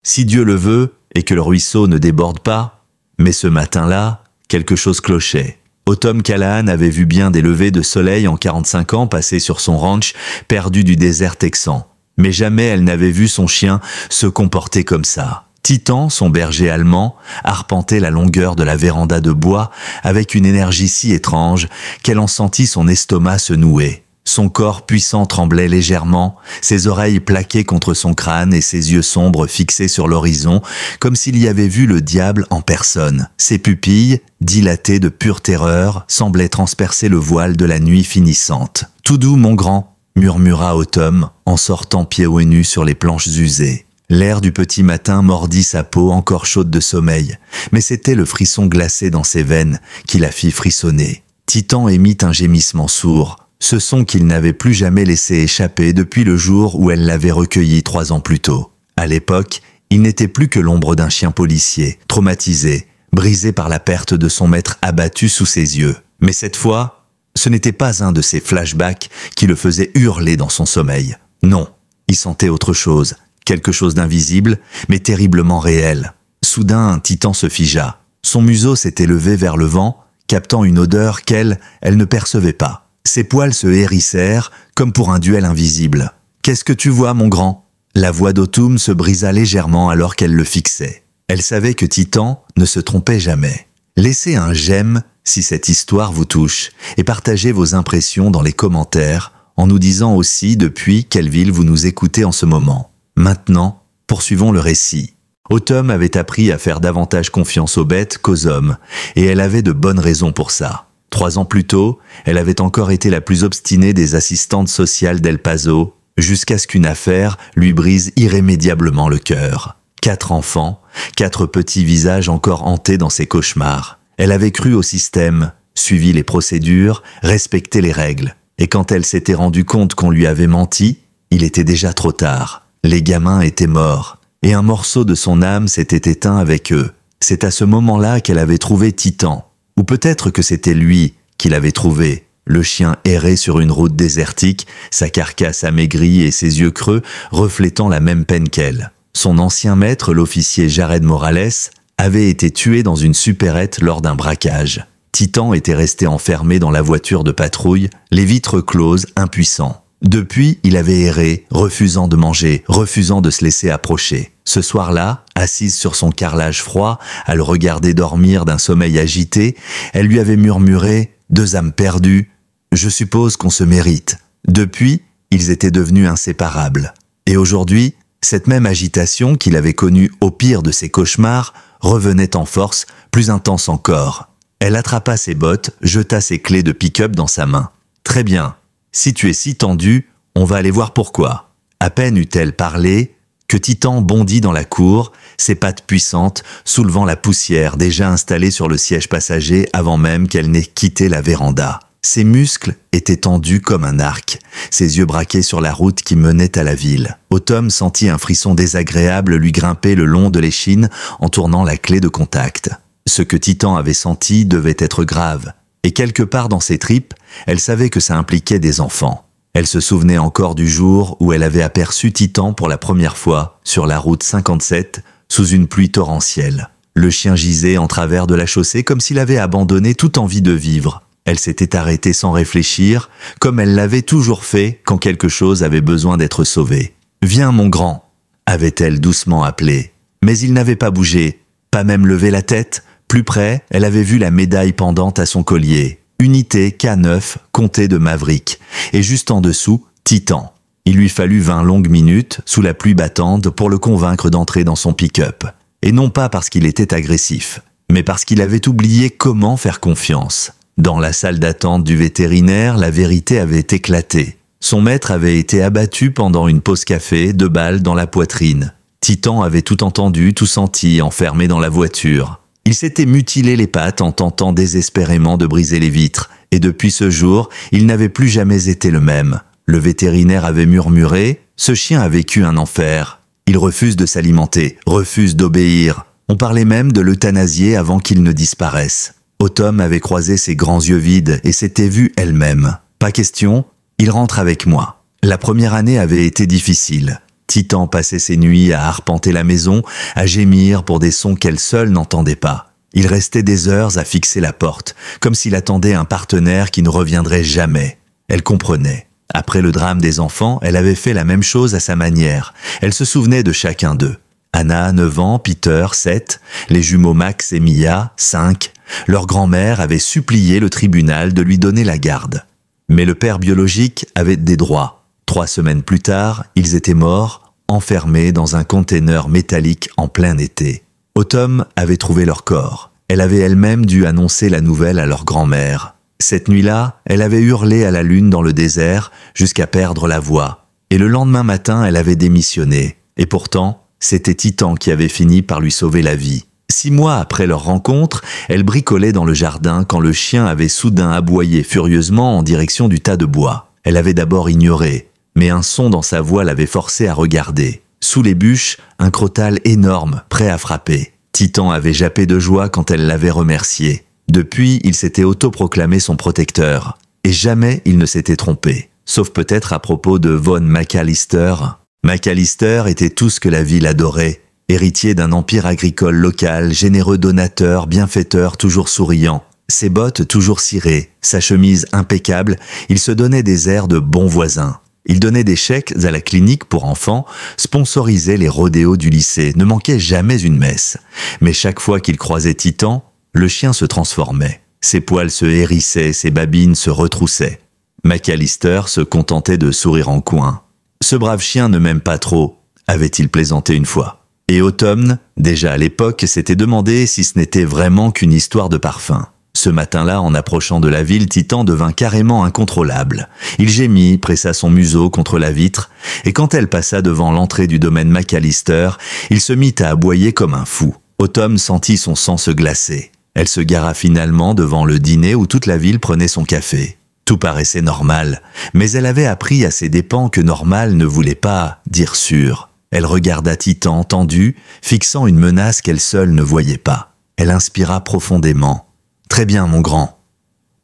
si Dieu le veut et que le ruisseau ne déborde pas. Mais ce matin-là, quelque chose clochait. Autumn Callahan avait vu bien des levées de soleil en 45 ans passer sur son ranch perdu du désert texan. Mais jamais elle n'avait vu son chien se comporter comme ça. Titan, son berger allemand, arpentait la longueur de la véranda de bois avec une énergie si étrange qu'elle en sentit son estomac se nouer. Son corps puissant tremblait légèrement, ses oreilles plaquées contre son crâne et ses yeux sombres fixés sur l'horizon, comme s'il y avait vu le diable en personne. Ses pupilles, dilatées de pure terreur, semblaient transpercer le voile de la nuit finissante. « Tout doux, mon grand !» murmura Autumn en sortant pieds et nus sur les planches usées. L'air du petit matin mordit sa peau encore chaude de sommeil, mais c'était le frisson glacé dans ses veines qui la fit frissonner. Titan émit un gémissement sourd, ce son qu'il n'avait plus jamais laissé échapper depuis le jour où elle l'avait recueilli 3 ans plus tôt. À l'époque, il n'était plus que l'ombre d'un chien policier, traumatisé, brisé par la perte de son maître abattu sous ses yeux. Mais cette fois, ce n'était pas un de ces flashbacks qui le faisaient hurler dans son sommeil. Non, il sentait autre chose, quelque chose d'invisible, mais terriblement réel. Soudain, Titan se figea. Son museau s'était levé vers le vent, captant une odeur qu'elle ne percevait pas. Ses poils se hérissèrent, comme pour un duel invisible. « Qu'est-ce que tu vois, mon grand ?» La voix d'Autumn se brisa légèrement alors qu'elle le fixait. Elle savait que Titan ne se trompait jamais. Laissez un j'aime si cette histoire vous touche et partagez vos impressions dans les commentaires en nous disant aussi depuis quelle ville vous nous écoutez en ce moment. Maintenant, poursuivons le récit. Autumn avait appris à faire davantage confiance aux bêtes qu'aux hommes, et elle avait de bonnes raisons pour ça. 3 ans plus tôt, elle avait encore été la plus obstinée des assistantes sociales d'El Paso, jusqu'à ce qu'une affaire lui brise irrémédiablement le cœur. 4 enfants, 4 petits visages encore hantés dans ses cauchemars. Elle avait cru au système, suivi les procédures, respecté les règles. Et quand elle s'était rendue compte qu'on lui avait menti, il était déjà trop tard. Les gamins étaient morts, et un morceau de son âme s'était éteint avec eux. C'est à ce moment-là qu'elle avait trouvé Titan. Ou peut-être que c'était lui qui l'avait trouvé. Le chien errait sur une route désertique, sa carcasse amaigrie et ses yeux creux reflétant la même peine qu'elle. Son ancien maître, l'officier Jared Morales, avait été tué dans une supérette lors d'un braquage. Titan était resté enfermé dans la voiture de patrouille, les vitres closes, impuissant. Depuis, il avait erré, refusant de manger, refusant de se laisser approcher. Ce soir-là, assise sur son carrelage froid, à le regarder dormir d'un sommeil agité, elle lui avait murmuré « 2 âmes perdues, je suppose qu'on se mérite ». Depuis, ils étaient devenus inséparables. Et aujourd'hui, cette même agitation qu'il avait connue au pire de ses cauchemars revenait en force, plus intense encore. Elle attrapa ses bottes, jeta ses clés de pick-up dans sa main. « Très bien. Si tu es si tendu, on va aller voir pourquoi. » À peine eut-elle parlé que Titan bondit dans la cour, ses pattes puissantes soulevant la poussière déjà installée sur le siège passager avant même qu'elle n'ait quitté la véranda. Ses muscles étaient tendus comme un arc, ses yeux braqués sur la route qui menait à la ville. Autumn sentit un frisson désagréable lui grimper le long de l'échine en tournant la clé de contact. Ce que Titan avait senti devait être grave, et quelque part dans ses tripes, elle savait que ça impliquait des enfants. Elle se souvenait encore du jour où elle avait aperçu Titan pour la première fois sur la route 57 sous une pluie torrentielle. Le chien gisait en travers de la chaussée comme s'il avait abandonné toute envie de vivre. Elle s'était arrêtée sans réfléchir, comme elle l'avait toujours fait quand quelque chose avait besoin d'être sauvé. « Viens, mon grand !» avait-elle doucement appelé. Mais il n'avait pas bougé, pas même levé la tête. Plus près, elle avait vu la médaille pendante à son collier. Unité K9, comté de Maverick, et juste en dessous, Titan. Il lui fallut 20 longues minutes, sous la pluie battante, pour le convaincre d'entrer dans son pick-up. Et non pas parce qu'il était agressif, mais parce qu'il avait oublié comment faire confiance. Dans la salle d'attente du vétérinaire, la vérité avait éclaté. Son maître avait été abattu pendant une pause café, 2 balles dans la poitrine. Titan avait tout entendu, tout senti, enfermé dans la voiture. Il s'était mutilé les pattes en tentant désespérément de briser les vitres, et depuis ce jour, il n'avait plus jamais été le même. Le vétérinaire avait murmuré « Ce chien a vécu un enfer. Il refuse de s'alimenter, refuse d'obéir. On parlait même de l'euthanasier avant qu'il ne disparaisse. » Autumn avait croisé ses grands yeux vides et s'était vue elle-même. « Pas question, il rentre avec moi. » La première année avait été difficile. Titan passait ses nuits à arpenter la maison, à gémir pour des sons qu'elle seule n'entendait pas. Il restait des heures à fixer la porte, comme s'il attendait un partenaire qui ne reviendrait jamais. Elle comprenait. Après le drame des enfants, elle avait fait la même chose à sa manière. Elle se souvenait de chacun d'eux. Anna, 9 ans, Peter, 7, les jumeaux Max et Mia, 5. Leur grand-mère avait supplié le tribunal de lui donner la garde. Mais le père biologique avait des droits. 3 semaines plus tard, ils étaient morts, enfermés dans un container métallique en plein été. Autumn avait trouvé leur corps. Elle avait elle-même dû annoncer la nouvelle à leur grand-mère. Cette nuit-là, elle avait hurlé à la lune dans le désert jusqu'à perdre la voix. Et le lendemain matin, elle avait démissionné. Et pourtant, c'était Titan qui avait fini par lui sauver la vie. 6 mois après leur rencontre, elle bricolait dans le jardin quand le chien avait soudain aboyé furieusement en direction du tas de bois. Elle avait d'abord ignoré, mais un son dans sa voix l'avait forcée à regarder. Sous les bûches, un crotale énorme, prêt à frapper. Titan avait jappé de joie quand elle l'avait remercié. Depuis, il s'était autoproclamé son protecteur. Et jamais il ne s'était trompé. Sauf peut-être à propos de Von McAllister. McAllister était tout ce que la ville adorait. Héritier d'un empire agricole local, généreux donateur, bienfaiteur, toujours souriant. Ses bottes toujours cirées, sa chemise impeccable, il se donnait des airs de bon voisin. Il donnait des chèques à la clinique pour enfants, sponsorisait les rodéos du lycée, ne manquait jamais une messe. Mais chaque fois qu'il croisait Titan, le chien se transformait. Ses poils se hérissaient, ses babines se retroussaient. McAllister se contentait de sourire en coin. « Ce brave chien ne m'aime pas trop », avait-il plaisanté une fois. Et Autumn, déjà à l'époque, s'était demandé si ce n'était vraiment qu'une histoire de parfum. Ce matin-là, en approchant de la ville, Titan devint carrément incontrôlable. Il gémit, pressa son museau contre la vitre, et quand elle passa devant l'entrée du domaine McAllister, il se mit à aboyer comme un fou. Autumn sentit son sang se glacer. Elle se gara finalement devant le dîner où toute la ville prenait son café. Tout paraissait normal, mais elle avait appris à ses dépens que normal ne voulait pas dire sûr. Elle regarda Titan tendu, fixant une menace qu'elle seule ne voyait pas. Elle inspira profondément. « Très bien, mon grand.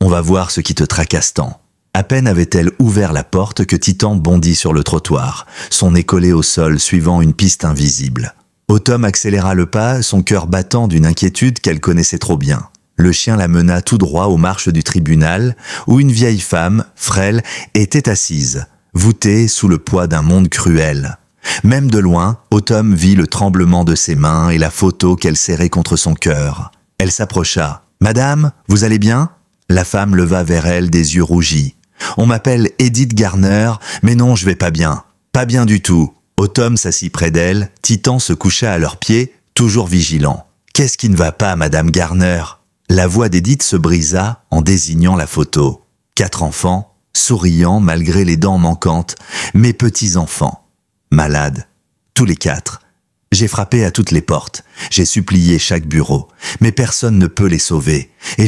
On va voir ce qui te tracasse tant. » À peine avait-elle ouvert la porte que Titan bondit sur le trottoir, son nez collé au sol suivant une piste invisible. Autumn accéléra le pas, son cœur battant d'une inquiétude qu'elle connaissait trop bien. Le chien la mena tout droit aux marches du tribunal, où une vieille femme, frêle, était assise, voûtée sous le poids d'un monde cruel. Même de loin, Autumn vit le tremblement de ses mains et la photo qu'elle serrait contre son cœur. Elle s'approcha. « Madame, vous allez bien ?» La femme leva vers elle des yeux rougis. « On m'appelle Edith Garner, mais non, je vais pas bien. Pas bien du tout. » Autumn s'assit près d'elle, Titan se coucha à leurs pieds, toujours vigilant. « Qu'est-ce qui ne va pas, Madame Garner ?» La voix d'Edith se brisa en désignant la photo. 4 enfants, souriants malgré les dents manquantes, mes petits-enfants. Malades, tous les 4. J'ai frappé à toutes les portes, j'ai supplié chaque bureau, mais personne ne peut les sauver. Et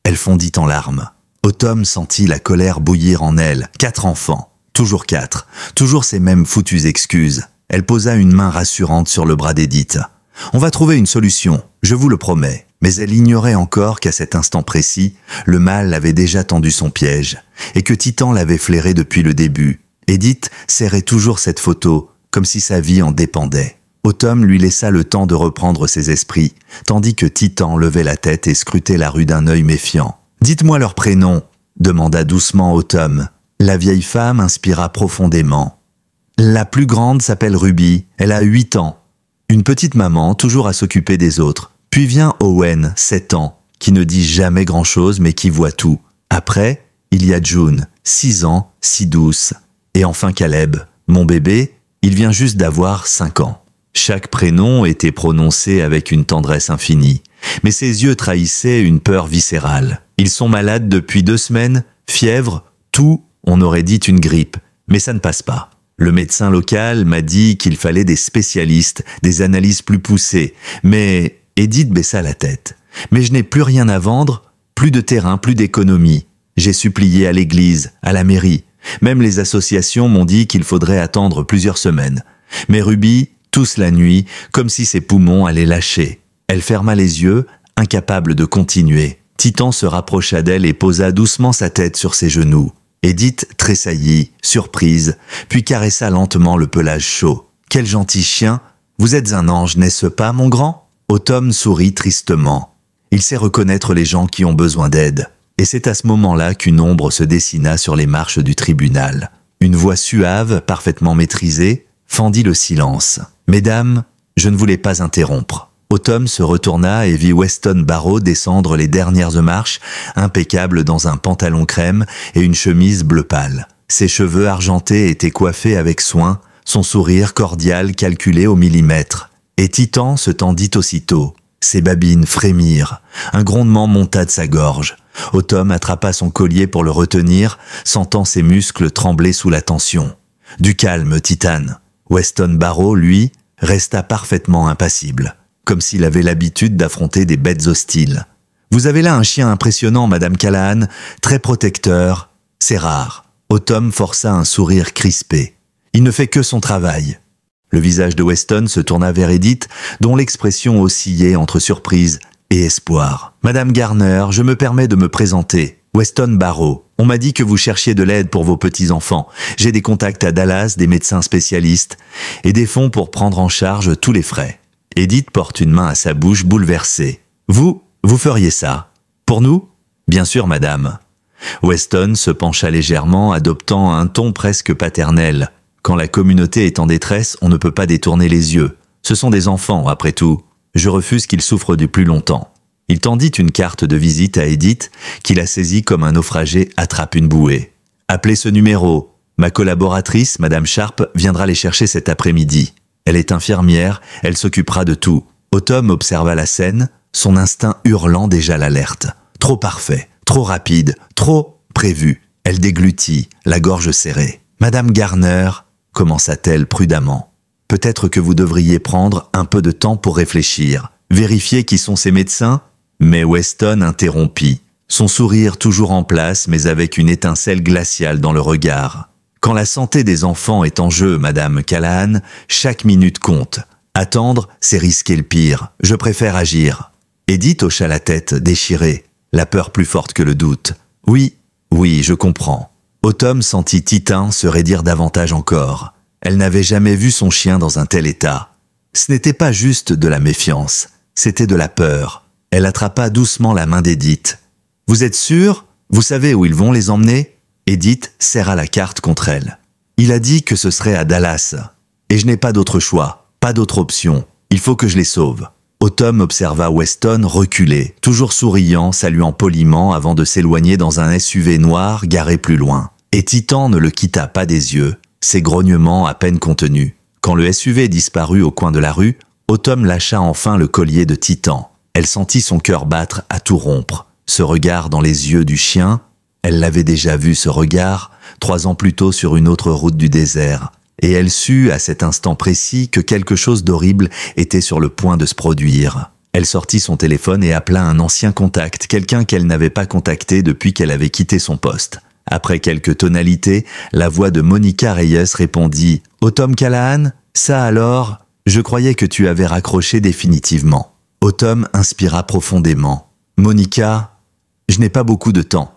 Elle fondit en larmes. Autumn sentit la colère bouillir en elle. 4 enfants, toujours 4, toujours ces mêmes foutues excuses. Elle posa une main rassurante sur le bras d'Edith. « On va trouver une solution, je vous le promets. » Mais elle ignorait encore qu'à cet instant précis, le mal avait déjà tendu son piège, et que Titan l'avait flairé depuis le début. Edith serrait toujours cette photo, comme si sa vie en dépendait. Autumn lui laissa le temps de reprendre ses esprits, tandis que Titan levait la tête et scrutait la rue d'un œil méfiant. « Dites-moi leur prénom » demanda doucement Autumn. La vieille femme inspira profondément. « La plus grande s'appelle Ruby, elle a 8 ans. Une petite maman, toujours à s'occuper des autres. Puis vient Owen, 7 ans, qui ne dit jamais grand-chose mais qui voit tout. Après, il y a June, 6 ans, si douce. Et enfin Caleb, mon bébé, il vient juste d'avoir 5 ans. » Chaque prénom était prononcé avec une tendresse infinie, mais ses yeux trahissaient une peur viscérale. Ils sont malades depuis 2 semaines, fièvre, tout, on aurait dit une grippe, mais ça ne passe pas. Le médecin local m'a dit qu'il fallait des spécialistes, des analyses plus poussées, mais... Edith baissa la tête. « Mais je n'ai plus rien à vendre, plus de terrain, plus d'économie. J'ai supplié à l'église, à la mairie. Même les associations m'ont dit qu'il faudrait attendre plusieurs semaines. Mais Ruby, tousse la nuit, comme si ses poumons allaient lâcher. Elle ferma les yeux, incapable de continuer. Titan se rapprocha d'elle et posa doucement sa tête sur ses genoux. Edith tressaillit, surprise, puis caressa lentement le pelage chaud. « Quel gentil chien! Vous êtes un ange, n'est-ce pas, mon grand ?» Autumn sourit tristement. Il sait reconnaître les gens qui ont besoin d'aide. Et c'est à ce moment-là qu'une ombre se dessina sur les marches du tribunal. Une voix suave, parfaitement maîtrisée, fendit le silence. « Mesdames, je ne voulais pas interrompre. » Autumn se retourna et vit Weston Barrow descendre les dernières marches, impeccable dans un pantalon crème et une chemise bleu pâle. Ses cheveux argentés étaient coiffés avec soin, son sourire cordial calculé au millimètre. Et Titan se tendit aussitôt. Ses babines frémirent. Un grondement monta de sa gorge. Autumn attrapa son collier pour le retenir, sentant ses muscles trembler sous la tension. Du calme, Titane. Weston Barrow, lui, resta parfaitement impassible, comme s'il avait l'habitude d'affronter des bêtes hostiles. « Vous avez là un chien impressionnant, Madame Callahan, très protecteur. C'est rare. » Autumn força un sourire crispé. « Il ne fait que son travail. » Le visage de Weston se tourna vers Edith, dont l'expression oscillait entre surprise et espoir. « Madame Garner, je me permets de me présenter. Weston Barrow. On m'a dit que vous cherchiez de l'aide pour vos petits-enfants. J'ai des contacts à Dallas, des médecins spécialistes et des fonds pour prendre en charge tous les frais. » Edith porte une main à sa bouche bouleversée. « Vous feriez ça? Pour nous? » ?»« Bien sûr, madame. » Weston se pencha légèrement, adoptant un ton presque paternel. Quand la communauté est en détresse, on ne peut pas détourner les yeux. Ce sont des enfants, après tout. Je refuse qu'ils souffrent du plus longtemps. Il tendit une carte de visite à Edith, qui la saisit comme un naufragé attrape une bouée. « Appelez ce numéro. Ma collaboratrice, Madame Sharp, viendra les chercher cet après-midi. Elle est infirmière, elle s'occupera de tout. » Autumn observa la scène, son instinct hurlant déjà l'alerte. Trop parfait, trop rapide, trop prévu. Elle déglutit, la gorge serrée. « Madame Garner, » commença-t-elle prudemment, « peut-être que vous devriez prendre un peu de temps pour réfléchir. Vérifier qui sont ces médecins ?» Mais Weston interrompit, son sourire toujours en place mais avec une étincelle glaciale dans le regard. « Quand la santé des enfants est en jeu, Madame Callahan, chaque minute compte. Attendre, c'est risquer le pire. Je préfère agir. » Edith hocha la tête, déchirée, la peur plus forte que le doute. « Oui, je comprends. » Autumn sentit Titan se raidir davantage encore. Elle n'avait jamais vu son chien dans un tel état. Ce n'était pas juste de la méfiance, c'était de la peur. Elle attrapa doucement la main d'Edith. « Vous êtes sûre? Vous savez où ils vont les emmener ?» Edith serra la carte contre elle. « Il a dit que ce serait à Dallas. Et je n'ai pas d'autre choix, pas d'autre option. Il faut que je les sauve. » Autumn observa Weston reculer, toujours souriant, saluant poliment avant de s'éloigner dans un SUV noir garé plus loin. Et Titan ne le quitta pas des yeux, ses grognements à peine contenus. Quand le SUV disparut au coin de la rue, Autumn lâcha enfin le collier de Titan. Elle sentit son cœur battre à tout rompre. Ce regard dans les yeux du chien, elle l'avait déjà vu ce regard 3 ans plus tôt sur une autre route du désert. Et elle sut, à cet instant précis, que quelque chose d'horrible était sur le point de se produire. Elle sortit son téléphone et appela un ancien contact, quelqu'un qu'elle n'avait pas contacté depuis qu'elle avait quitté son poste. Après quelques tonalités, la voix de Monica Reyes répondit « Autumn Callahan, ça alors, je croyais que tu avais raccroché définitivement. » Autumn inspira profondément. « Monica, je n'ai pas beaucoup de temps.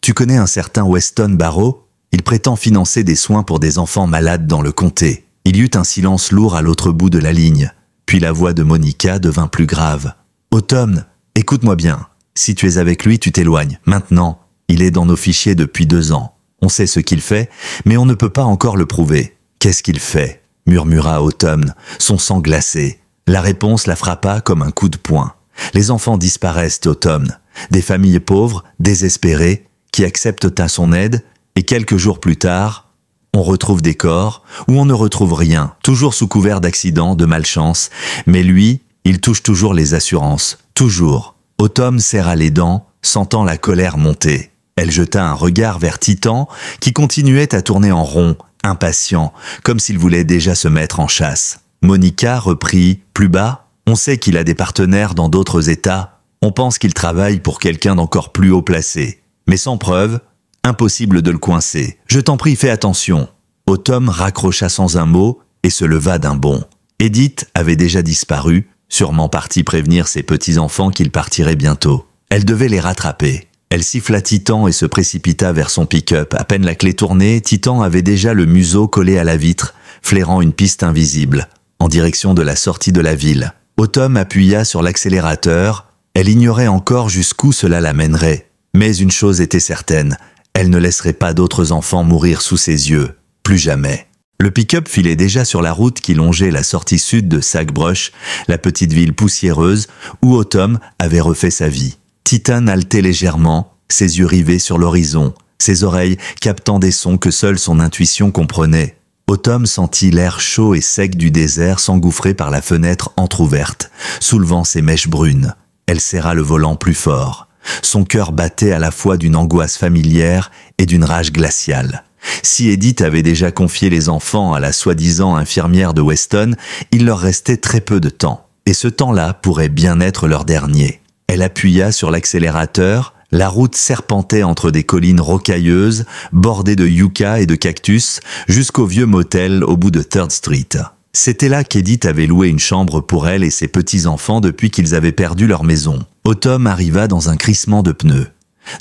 Tu connais un certain Weston Barrow ? Il prétend financer des soins pour des enfants malades dans le comté. » Il y eut un silence lourd à l'autre bout de la ligne. Puis la voix de Monica devint plus grave. « Autumn, écoute-moi bien. Si tu es avec lui, tu t'éloignes. Maintenant, il est dans nos fichiers depuis 2 ans. On sait ce qu'il fait, mais on ne peut pas encore le prouver. »« Qu'est-ce qu'il fait ?» murmura Autumn, son sang glacé. La réponse la frappa comme un coup de poing. Les enfants disparaissent, Autumn. Des familles pauvres, désespérées, qui acceptent à son aide, et quelques jours plus tard, on retrouve des corps, ou on ne retrouve rien, toujours sous couvert d'accident, de malchance, mais lui, il touche toujours les assurances, toujours. Autumn serra les dents, sentant la colère monter. Elle jeta un regard vers Titan, qui continuait à tourner en rond, impatient, comme s'il voulait déjà se mettre en chasse. Monica reprit, plus bas, « On sait qu'il a des partenaires dans d'autres États. On pense qu'il travaille pour quelqu'un d'encore plus haut placé. Mais sans preuve, impossible de le coincer. Je t'en prie, fais attention. » Autumn raccrocha sans un mot et se leva d'un bond. Edith avait déjà disparu, sûrement partie prévenir ses petits-enfants qu'il partirait bientôt. Elle devait les rattraper. Elle siffla Titan et se précipita vers son pick-up. À peine la clé tournée, Titan avait déjà le museau collé à la vitre, flairant une piste invisible, en direction de la sortie de la ville. Autumn appuya sur l'accélérateur. Elle ignorait encore jusqu'où cela l'amènerait. Mais une chose était certaine, elle ne laisserait pas d'autres enfants mourir sous ses yeux. Plus jamais. Le pick-up filait déjà sur la route qui longeait la sortie sud de Sagbrush, la petite ville poussiéreuse où Autumn avait refait sa vie. Titan haletait légèrement, ses yeux rivés sur l'horizon, ses oreilles captant des sons que seule son intuition comprenait. Autumn sentit l'air chaud et sec du désert s'engouffrer par la fenêtre entr'ouverte, soulevant ses mèches brunes. Elle serra le volant plus fort. Son cœur battait à la fois d'une angoisse familière et d'une rage glaciale. Si Edith avait déjà confié les enfants à la soi-disant infirmière de Weston, il leur restait très peu de temps. Et ce temps-là pourrait bien être leur dernier. Elle appuya sur l'accélérateur. La route serpentait entre des collines rocailleuses, bordées de yucca et de cactus, jusqu'au vieux motel au bout de 3rd Street. C'était là qu'Edith avait loué une chambre pour elle et ses petits-enfants depuis qu'ils avaient perdu leur maison. Autumn arriva dans un crissement de pneus.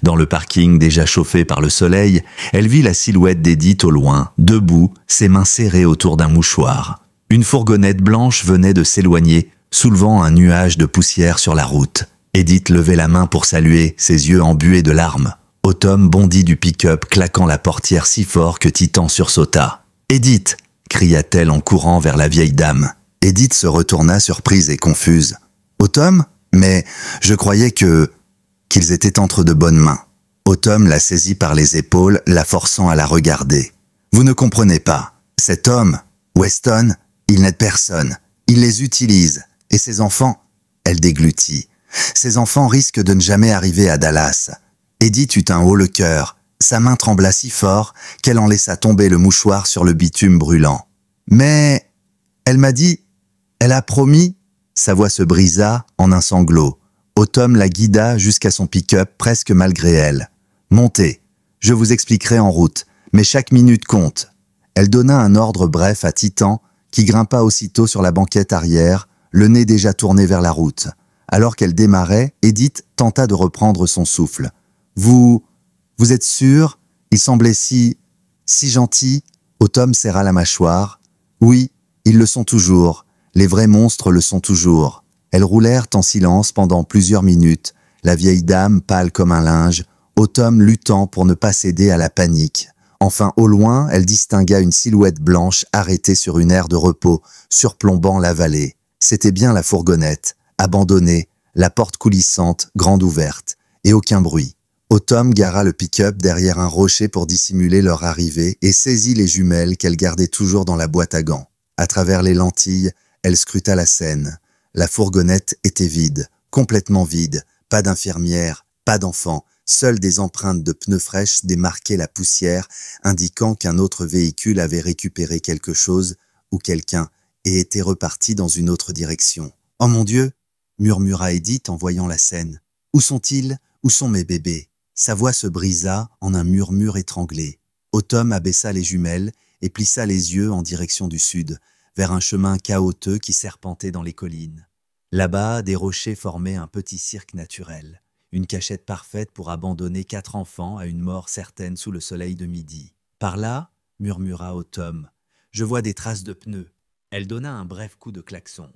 Dans le parking déjà chauffé par le soleil, elle vit la silhouette d'Edith au loin, debout, ses mains serrées autour d'un mouchoir. Une fourgonnette blanche venait de s'éloigner, soulevant un nuage de poussière sur la route. Edith levait la main pour saluer, ses yeux embués de larmes. Autumn bondit du pick-up, claquant la portière si fort que Titan sursauta. « Edith !» cria-t-elle en courant vers la vieille dame. Edith se retourna surprise et confuse. « Autumn ? Mais je croyais qu'ils étaient entre de bonnes mains. » Autumn la saisit par les épaules, la forçant à la regarder. « Vous ne comprenez pas. Cet homme, Weston, il n'aide personne. Il les utilise. Et ses enfants ?» Elle déglutit. « Ses enfants risquent de ne jamais arriver à Dallas. » Edith eut un haut le cœur. Sa main trembla si fort qu'elle en laissa tomber le mouchoir sur le bitume brûlant. « Mais, elle m'a dit, elle a promis. » Sa voix se brisa en un sanglot. Autumn la guida jusqu'à son pick-up presque malgré elle. « Montez, je vous expliquerai en route, mais chaque minute compte. » Elle donna un ordre bref à Titan, qui grimpa aussitôt sur la banquette arrière, le nez déjà tourné vers la route. Alors qu'elle démarrait, Edith tenta de reprendre son souffle. « Vous êtes sûr? Il semblait si gentil. » Autumn serra la mâchoire. « Oui, ils le sont toujours. Les vrais monstres le sont toujours. » Elles roulèrent en silence pendant plusieurs minutes, la vieille dame pâle comme un linge, Autumn luttant pour ne pas céder à la panique. Enfin, au loin, elle distingua une silhouette blanche arrêtée sur une aire de repos, surplombant la vallée. C'était bien la fourgonnette, abandonnée, la porte coulissante, grande ouverte, et aucun bruit. Autumn gara le pick-up derrière un rocher pour dissimuler leur arrivée et saisit les jumelles qu'elle gardait toujours dans la boîte à gants. À travers les lentilles, elle scruta la scène. La fourgonnette était vide, complètement vide, pas d'infirmière, pas d'enfant, seules des empreintes de pneus fraîches démarquaient la poussière, indiquant qu'un autre véhicule avait récupéré quelque chose ou quelqu'un et était reparti dans une autre direction. « Oh mon Dieu !» murmura Edith en voyant la scène. « Où sont-ils? Où sont mes bébés ?» Sa voix se brisa en un murmure étranglé. Autumn abaissa les jumelles et plissa les yeux en direction du sud, vers un chemin chaotique qui serpentait dans les collines. Là-bas, des rochers formaient un petit cirque naturel, une cachette parfaite pour abandonner 4 enfants à une mort certaine sous le soleil de midi. « Par là ?» murmura Autumn. « Je vois des traces de pneus. » Elle donna un bref coup de klaxon.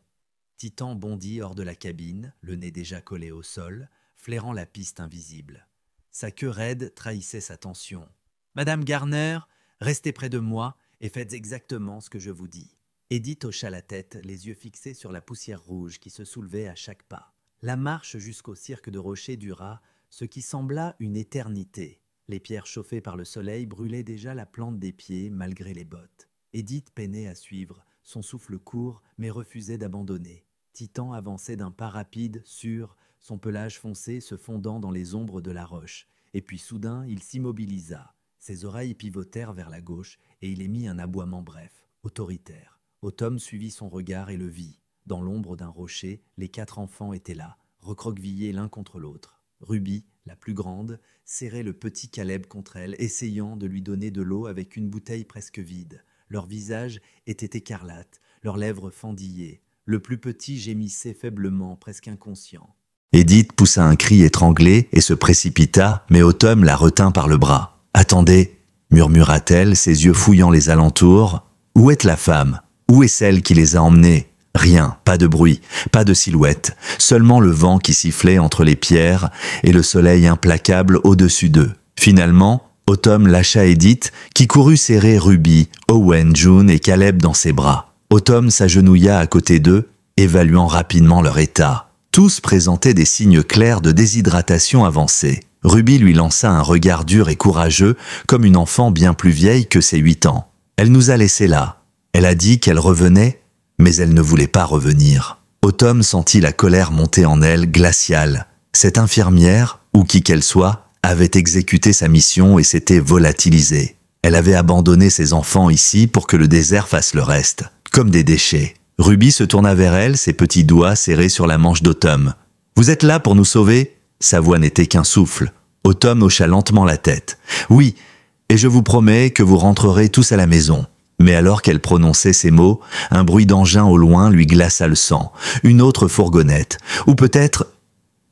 Titan bondit hors de la cabine, le nez déjà collé au sol, flairant la piste invisible. Sa queue raide trahissait sa tension. « Madame Garner, restez près de moi et faites exactement ce que je vous dis. » Edith hocha la tête, les yeux fixés sur la poussière rouge qui se soulevait à chaque pas. La marche jusqu'au cirque de rochers dura ce qui sembla une éternité. Les pierres chauffées par le soleil brûlaient déjà la plante des pieds malgré les bottes. Edith peinait à suivre, son souffle court mais refusait d'abandonner. Titan avançait d'un pas rapide, sûr, son pelage foncé se fondant dans les ombres de la roche. Et puis soudain, il s'immobilisa. Ses oreilles pivotèrent vers la gauche et il émit un aboiement bref, autoritaire. Autumn suivit son regard et le vit. Dans l'ombre d'un rocher, les 4 enfants étaient là, recroquevillés l'un contre l'autre. Ruby, la plus grande, serrait le petit Caleb contre elle, essayant de lui donner de l'eau avec une bouteille presque vide. Leurs visages étaient écarlates, leurs lèvres fendillées. Le plus petit gémissait faiblement, presque inconscient. Edith poussa un cri étranglé et se précipita, mais Autumn la retint par le bras. « Attendez !» murmura-t-elle, ses yeux fouillant les alentours. « Où est la femme? Où est celle qui les a emmenés ?» Rien, pas de bruit, pas de silhouette, seulement le vent qui sifflait entre les pierres et le soleil implacable au-dessus d'eux. Finalement, Autumn lâcha Edith, qui courut serrer Ruby, Owen, June et Caleb dans ses bras. Autumn s'agenouilla à côté d'eux, évaluant rapidement leur état. Tous présentaient des signes clairs de déshydratation avancée. Ruby lui lança un regard dur et courageux, comme une enfant bien plus vieille que ses 8 ans. Elle nous a laissés là. Elle a dit qu'elle revenait, mais elle ne voulait pas revenir. Autumn sentit la colère monter en elle, glaciale. Cette infirmière, ou qui qu'elle soit, avait exécuté sa mission et s'était volatilisée. Elle avait abandonné ses enfants ici pour que le désert fasse le reste, comme des déchets. Ruby se tourna vers elle, ses petits doigts serrés sur la manche d'Autumn. « Vous êtes là pour nous sauver ?» Sa voix n'était qu'un souffle. Autumn hocha lentement la tête. « Oui, et je vous promets que vous rentrerez tous à la maison. » Mais alors qu'elle prononçait ces mots, un bruit d'engin au loin lui glaça le sang. Une autre fourgonnette, ou peut-être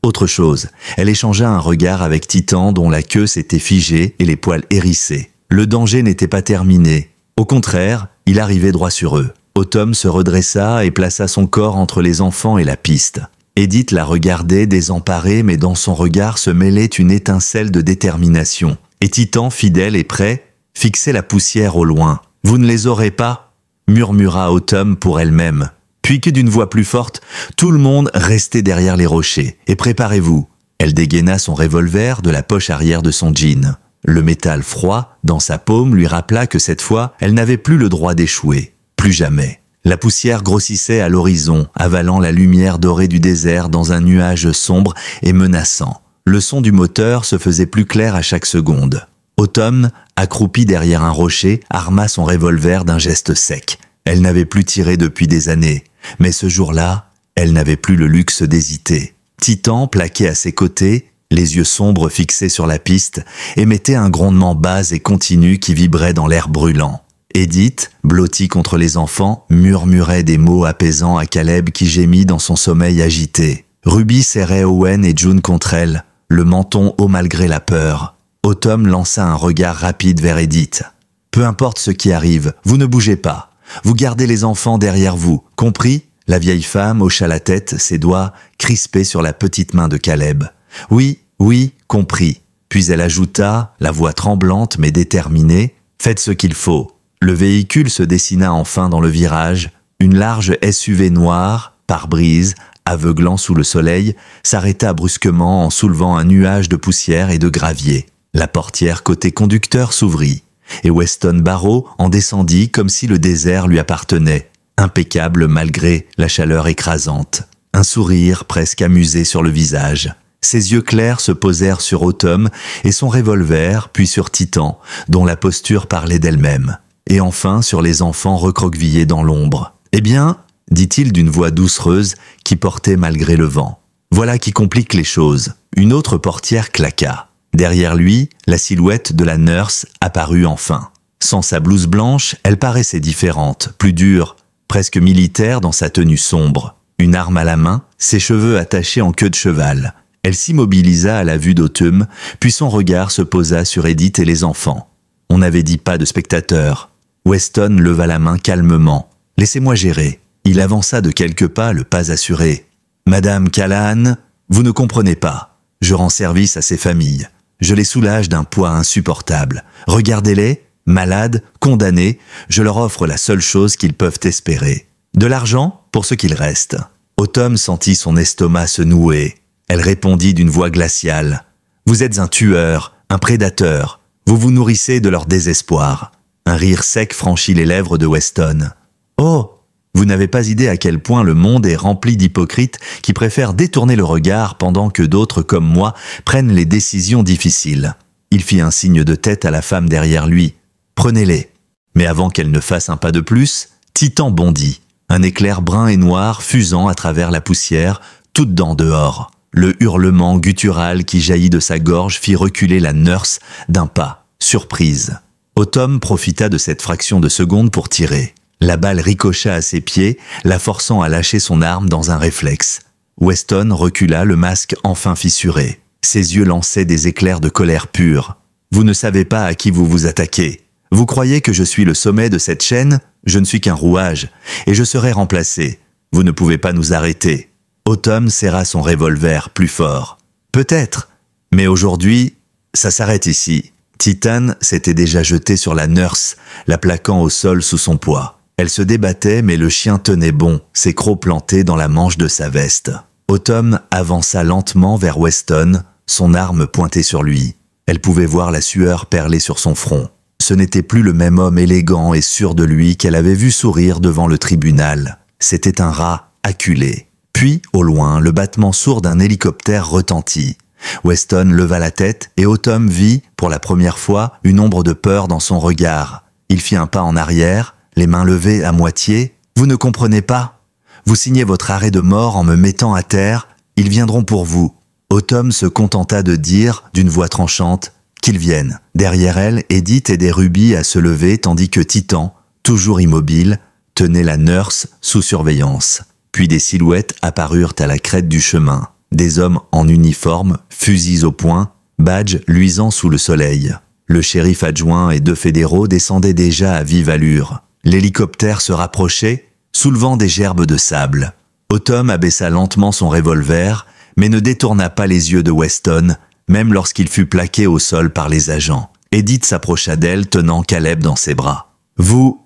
autre chose. Elle échangea un regard avec Titan dont la queue s'était figée et les poils hérissés. Le danger n'était pas terminé. Au contraire, il arrivait droit sur eux. Autumn se redressa et plaça son corps entre les enfants et la piste. Edith la regardait désemparée, mais dans son regard se mêlait une étincelle de détermination. Et Titan, fidèle et prêt, fixait la poussière au loin. « Vous ne les aurez pas ?» murmura Autumn pour elle-même. Puis que d'une voix plus forte, tout le monde restait derrière les rochers. « Et préparez-vous !» Elle dégaina son revolver de la poche arrière de son jean. Le métal froid, dans sa paume, lui rappela que cette fois, elle n'avait plus le droit d'échouer. Plus jamais. La poussière grossissait à l'horizon, avalant la lumière dorée du désert dans un nuage sombre et menaçant. Le son du moteur se faisait plus clair à chaque seconde. Autumn, accroupie derrière un rocher, arma son revolver d'un geste sec. Elle n'avait plus tiré depuis des années, mais ce jour-là, elle n'avait plus le luxe d'hésiter. Titan, plaqué à ses côtés, les yeux sombres fixés sur la piste, émettait un grondement bas et continu qui vibrait dans l'air brûlant. Edith, blottie contre les enfants, murmurait des mots apaisants à Caleb qui gémit dans son sommeil agité. Ruby serrait Owen et June contre elle, le menton haut malgré la peur. Autumn lança un regard rapide vers Edith. « Peu importe ce qui arrive, vous ne bougez pas. Vous gardez les enfants derrière vous, compris ?» La vieille femme hocha la tête, ses doigts crispés sur la petite main de Caleb. « Oui, oui, compris. » Puis elle ajouta, la voix tremblante mais déterminée, « Faites ce qu'il faut. » Le véhicule se dessina enfin dans le virage. Une large SUV noire, pare-brise, aveuglant sous le soleil, s'arrêta brusquement en soulevant un nuage de poussière et de gravier. La portière côté conducteur s'ouvrit, et Weston Barrow en descendit comme si le désert lui appartenait, impeccable malgré la chaleur écrasante. Un sourire presque amusé sur le visage. Ses yeux clairs se posèrent sur Autumn et son revolver, puis sur Titan, dont la posture parlait d'elle-même. Et enfin sur les enfants recroquevillés dans l'ombre. « Eh bien, dit-il d'une voix doucereuse qui portait malgré le vent. Voilà qui complique les choses. » Une autre portière claqua. Derrière lui, la silhouette de la nurse apparut enfin. Sans sa blouse blanche, elle paraissait différente, plus dure, presque militaire dans sa tenue sombre. Une arme à la main, ses cheveux attachés en queue de cheval. Elle s'immobilisa à la vue d'Autumn, puis son regard se posa sur Edith et les enfants. On n'avait dit pas de spectateurs. Weston leva la main calmement. « Laissez-moi gérer. » Il avança de quelques pas, le pas assuré. « Madame Callahan, vous ne comprenez pas. Je rends service à ces familles. Je les soulage d'un poids insupportable. Regardez-les, malades, condamnés, je leur offre la seule chose qu'ils peuvent espérer. De l'argent pour ce qu'il reste. » Autumn sentit son estomac se nouer. Elle répondit d'une voix glaciale. « Vous êtes un tueur, un prédateur. Vous vous nourrissez de leur désespoir. » Un rire sec franchit les lèvres de Weston. « Oh, vous n'avez pas idée à quel point le monde est rempli d'hypocrites qui préfèrent détourner le regard pendant que d'autres comme moi prennent les décisions difficiles. » Il fit un signe de tête à la femme derrière lui. « Prenez-les. » Mais avant qu'elle ne fasse un pas de plus, Titan bondit. Un éclair brun et noir fusant à travers la poussière, toute dent dehors. Le hurlement guttural qui jaillit de sa gorge fit reculer la nurse d'un pas, surprise. Autumn profita de cette fraction de seconde pour tirer. La balle ricocha à ses pieds, la forçant à lâcher son arme dans un réflexe. Weston recula, le masque enfin fissuré. Ses yeux lançaient des éclairs de colère pure. « Vous ne savez pas à qui vous vous attaquez. Vous croyez que je suis le sommet de cette chaîne? Je ne suis qu'un rouage, et je serai remplacé. Vous ne pouvez pas nous arrêter. » Autumn serra son revolver plus fort. « Peut-être, mais aujourd'hui, ça s'arrête ici. » Titan s'était déjà jeté sur la nurse, la plaquant au sol sous son poids. Elle se débattait, mais le chien tenait bon, ses crocs plantés dans la manche de sa veste. Autumn avança lentement vers Weston, son arme pointée sur lui. Elle pouvait voir la sueur perler sur son front. Ce n'était plus le même homme élégant et sûr de lui qu'elle avait vu sourire devant le tribunal. C'était un rat acculé. Puis, au loin, le battement sourd d'un hélicoptère retentit. Weston leva la tête et Autumn vit, pour la première fois, une ombre de peur dans son regard. Il fit un pas en arrière, les mains levées à moitié. « Vous ne comprenez pas? Vous signez votre arrêt de mort en me mettant à terre. Ils viendront pour vous. » Autumn se contenta de dire, d'une voix tranchante, qu'ils viennent. Derrière elle, Edith aidait Ruby à se lever tandis que Titan, toujours immobile, tenait la nurse sous surveillance. Puis des silhouettes apparurent à la crête du chemin. Des hommes en uniforme, fusils au poing, badges luisant sous le soleil. Le shérif adjoint et 2 fédéraux descendaient déjà à vive allure. L'hélicoptère se rapprochait, soulevant des gerbes de sable. Autumn abaissa lentement son revolver, mais ne détourna pas les yeux de Weston, même lorsqu'il fut plaqué au sol par les agents. Edith s'approcha d'elle, tenant Caleb dans ses bras. « Vous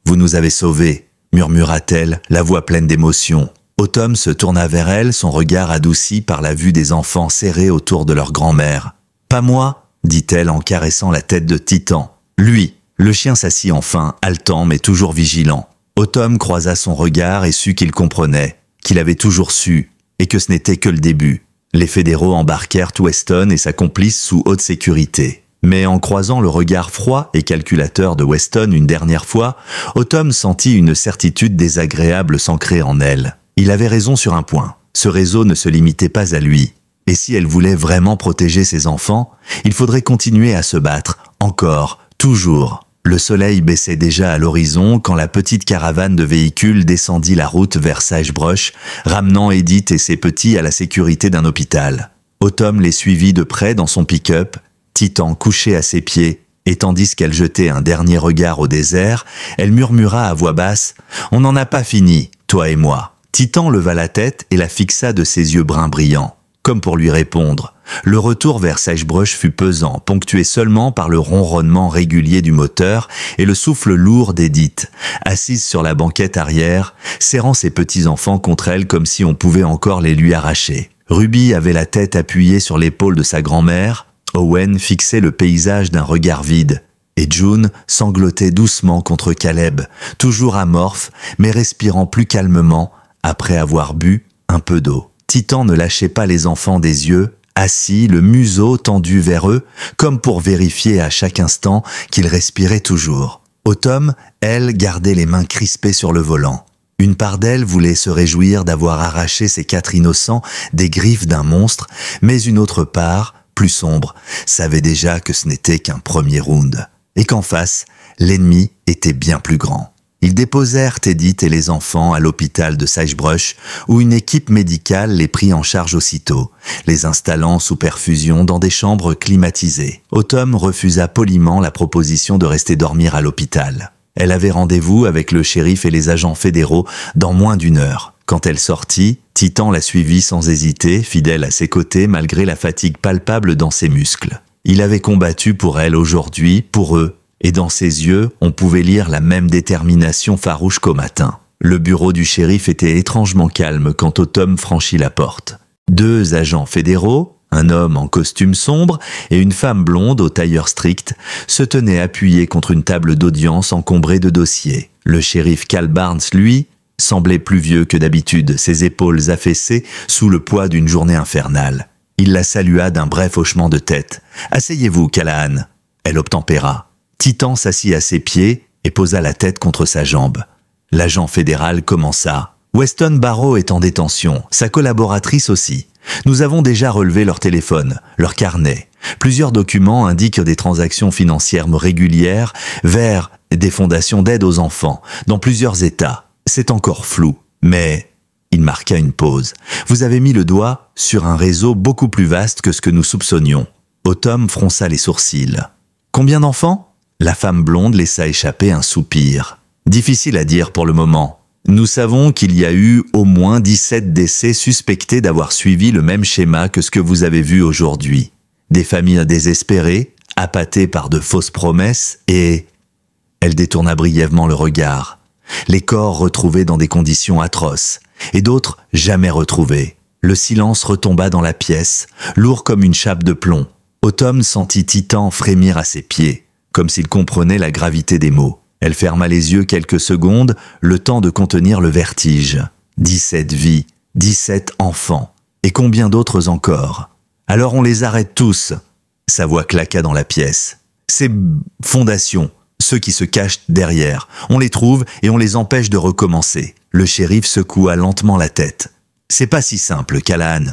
nous avez sauvés », murmura-t-elle, la voix pleine d'émotion. Autumn se tourna vers elle, son regard adouci par la vue des enfants serrés autour de leur grand-mère. « Pas moi », dit-elle en caressant la tête de Titan. « Lui ». Le chien s'assit enfin, haletant mais toujours vigilant. Autumn croisa son regard et sut qu'il comprenait, qu'il avait toujours su, et que ce n'était que le début. Les fédéraux embarquèrent Weston et sa complice sous haute sécurité. Mais en croisant le regard froid et calculateur de Weston une dernière fois, Autumn sentit une certitude désagréable s'ancrer en elle. Il avait raison sur un point. Ce réseau ne se limitait pas à lui. Et si elle voulait vraiment protéger ses enfants, il faudrait continuer à se battre, encore, toujours. Le soleil baissait déjà à l'horizon quand la petite caravane de véhicules descendit la route vers Sagebrush, ramenant Edith et ses petits à la sécurité d'un hôpital. Autumn les suivit de près dans son pick-up, Titan couché à ses pieds, et tandis qu'elle jetait un dernier regard au désert, elle murmura à voix basse « On n'en a pas fini, toi et moi ». Titan leva la tête et la fixa de ses yeux bruns brillants, comme pour lui répondre. Le retour vers Sagebrush fut pesant, ponctué seulement par le ronronnement régulier du moteur et le souffle lourd d'Edith, assise sur la banquette arrière, serrant ses petits-enfants contre elle comme si on pouvait encore les lui arracher. Ruby avait la tête appuyée sur l'épaule de sa grand-mère, Owen fixait le paysage d'un regard vide, et June sanglotait doucement contre Caleb, toujours amorphe, mais respirant plus calmement après avoir bu un peu d'eau. Titan ne lâchait pas les enfants des yeux, assis, le museau tendu vers eux, comme pour vérifier à chaque instant qu'ils respiraient toujours. Autumn, elle, gardait les mains crispées sur le volant. Une part d'elle voulait se réjouir d'avoir arraché ces 4 innocents des griffes d'un monstre, mais une autre part, plus sombre, savait déjà que ce n'était qu'un premier round, et qu'en face, l'ennemi était bien plus grand. Ils déposèrent Edith et les enfants à l'hôpital de Sagebrush, où une équipe médicale les prit en charge aussitôt, les installant sous perfusion dans des chambres climatisées. Autumn refusa poliment la proposition de rester dormir à l'hôpital. Elle avait rendez-vous avec le shérif et les agents fédéraux dans moins d'1 heure. Quand elle sortit, Titan la suivit sans hésiter, fidèle à ses côtés malgré la fatigue palpable dans ses muscles. Il avait combattu pour elle aujourd'hui, pour eux, et dans ses yeux, on pouvait lire la même détermination farouche qu'au matin. Le bureau du shérif était étrangement calme quand Autumn franchit la porte. 2 agents fédéraux, un homme en costume sombre et une femme blonde au tailleur strict, se tenaient appuyés contre une table d'audience encombrée de dossiers. Le shérif Cal Barnes, lui, semblait plus vieux que d'habitude, ses épaules affaissées sous le poids d'une journée infernale. Il la salua d'un bref hochement de tête. « Asseyez-vous, Callahan !» Elle obtempéra. Titan s'assit à ses pieds et posa la tête contre sa jambe. L'agent fédéral commença. « Weston Barrow est en détention, sa collaboratrice aussi. Nous avons déjà relevé leur téléphone, leur carnet. Plusieurs documents indiquent des transactions financières régulières vers des fondations d'aide aux enfants, dans plusieurs États. C'est encore flou, mais Il marqua une pause. Vous avez mis le doigt sur un réseau beaucoup plus vaste que ce que nous soupçonnions. Autumn fronça les sourcils. Combien d'enfants? La femme blonde laissa échapper un soupir. Difficile à dire pour le moment. Nous savons qu'il y a eu au moins 17 décès suspectés d'avoir suivi le même schéma que ce que vous avez vu aujourd'hui. Des familles désespérées, appâtées par de fausses promesses et... Elle détourna brièvement le regard. Les corps retrouvés dans des conditions atroces, et d'autres jamais retrouvés. Le silence retomba dans la pièce, lourd comme une chape de plomb. Autumn sentit Titan frémir à ses pieds, comme s'il comprenait la gravité des mots. Elle ferma les yeux quelques secondes, le temps de contenir le vertige. 17 vies, 17 enfants, et combien d'autres encore? Alors on les arrête tous. Sa voix claqua dans la pièce. Ces fondations, ceux qui se cachent derrière, on les trouve et on les empêche de recommencer. Le shérif secoua lentement la tête. C'est pas si simple, Callahan.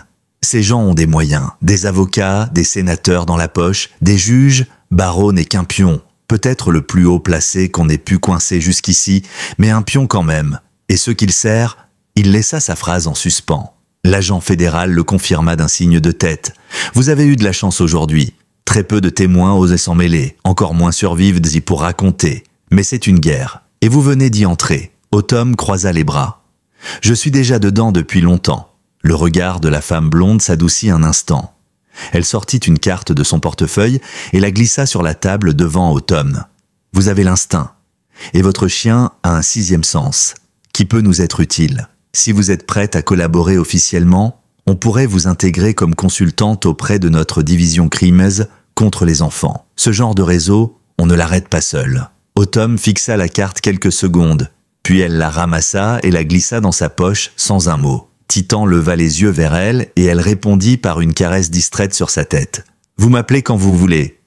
Ces gens ont des moyens, des avocats, des sénateurs dans la poche, des juges, Barrow n'est qu'un pion. Peut-être le plus haut placé qu'on ait pu coincer jusqu'ici, mais un pion quand même. Et ce qu'il sert, il laissa sa phrase en suspens. L'agent fédéral le confirma d'un signe de tête. Vous avez eu de la chance aujourd'hui. Très peu de témoins osaient s'en mêler, encore moins survivent-y pour raconter. Mais c'est une guerre, et vous venez d'y entrer. Autumn croisa les bras. Je suis déjà dedans depuis longtemps. Le regard de la femme blonde s'adoucit un instant. Elle sortit une carte de son portefeuille et la glissa sur la table devant Autumn. Vous avez l'instinct. Et votre chien a un 6e sens, qui peut nous être utile. Si vous êtes prête à collaborer officiellement, on pourrait vous intégrer comme consultante auprès de notre division crimes contre les enfants. Ce genre de réseau, on ne l'arrête pas seul. Autumn fixa la carte quelques secondes, puis elle la ramassa et la glissa dans sa poche sans un mot. Titan leva les yeux vers elle et elle répondit par une caresse distraite sur sa tête. « Vous m'appelez quand vous voulez.